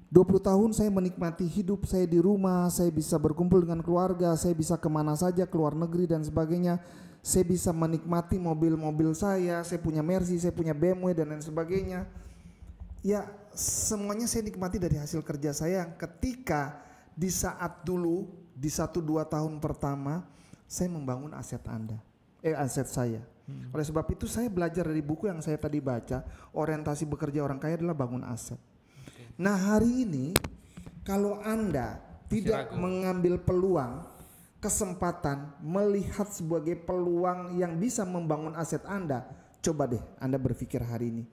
20 tahun saya menikmati hidup saya di rumah, saya bisa berkumpul dengan keluarga, saya bisa kemana saja, keluar negeri dan sebagainya. Saya bisa menikmati mobil-mobil saya punya Mercy, saya punya BMW dan lain sebagainya. Ya semuanya saya nikmati dari hasil kerja saya yang ketika di saat dulu, di 1-2 tahun pertama, saya membangun aset aset saya. Oleh sebab itu saya belajar dari buku yang saya tadi baca, orientasi bekerja orang kaya adalah bangun aset. Nah hari ini kalau Anda tidak mengambil peluang, kesempatan melihat sebagai peluang yang bisa membangun aset Anda, coba deh Anda berpikir hari ini,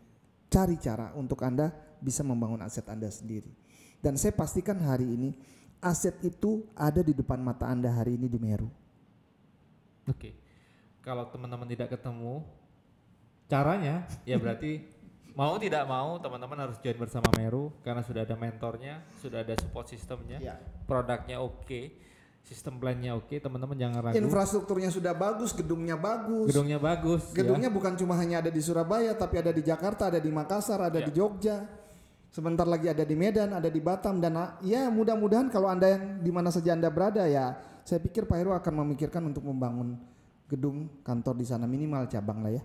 cari cara untuk Anda bisa membangun aset Anda sendiri. Dan saya pastikan hari ini aset itu ada di depan mata Anda hari ini di Meru. Oke. Kalau teman-teman tidak ketemu caranya, ya berarti mau tidak mau teman-teman harus join bersama Meru karena sudah ada mentornya, sudah ada support sistemnya, produknya oke, sistem plannya oke, teman-teman jangan ragu. Infrastrukturnya sudah bagus, gedungnya bagus. Gedungnya bukan cuma hanya ada di Surabaya, tapi ada di Jakarta, ada di Makassar, ada di Jogja. Sebentar lagi ada di Medan, ada di Batam, dan ya mudah-mudahan kalau Anda yang di mana saja Anda berada ya, saya pikir Pak Heru akan memikirkan untuk membangun gedung kantor di sana, minimal cabang lah ya.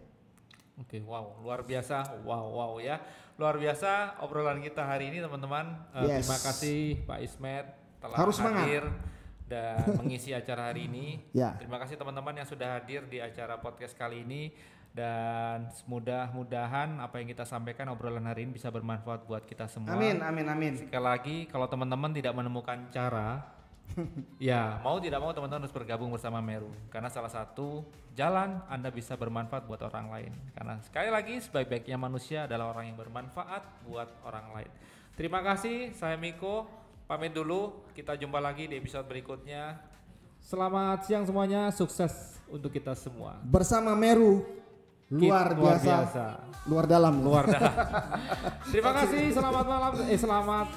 Oke, wow, luar biasa, wow ya, luar biasa obrolan kita hari ini teman-teman. Terima kasih Pak Ismet telah hadir dan mengisi acara hari ini. Terima kasih teman-teman yang sudah hadir di acara podcast kali ini dan mudah-mudahan apa yang kita sampaikan obrolan hari ini bisa bermanfaat buat kita semua. Amin. Sekali lagi kalau teman-teman tidak menemukan cara ya mau tidak mau teman-teman harus bergabung bersama Meru karena salah satu jalan Anda bisa bermanfaat buat orang lain, karena sekali lagi sebaik-baiknya manusia adalah orang yang bermanfaat buat orang lain. Terima kasih, saya Miko pamit dulu, kita jumpa lagi di episode berikutnya. Selamat siang semuanya, sukses untuk kita semua bersama Meru. Luar biasa. Luar dalam. Terima kasih, selamat malam, selamat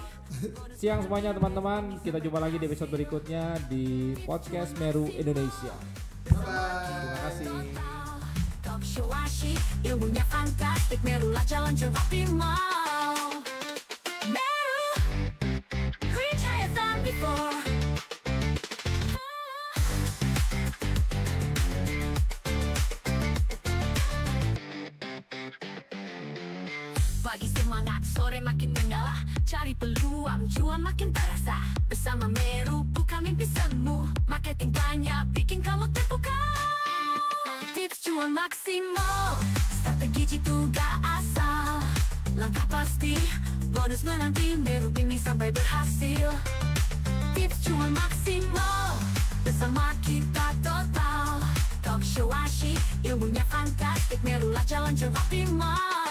siang semuanya teman-teman. Kita jumpa lagi di episode berikutnya di podcast Meru Indonesia. Terima kasih. Talk show asyik, ilmunya fantastik, Meru lah jalan optimal. Meru, reach higher than before. Pagi semangat, sore makin menyala, cari peluang, cuan makin terasa. Bersama Meru, buka mimpi semu, marketing banyak, bikin kamu terpukau. Tips cuan maksimal, strategi jitu gak asal. Langkah pasti, bonus menanti, Meru bimbing sampai berhasil. Tips cuan maksimal, bersama kita total. Talk show asyik, ilmunya fantastik, Merulah jalan optimal.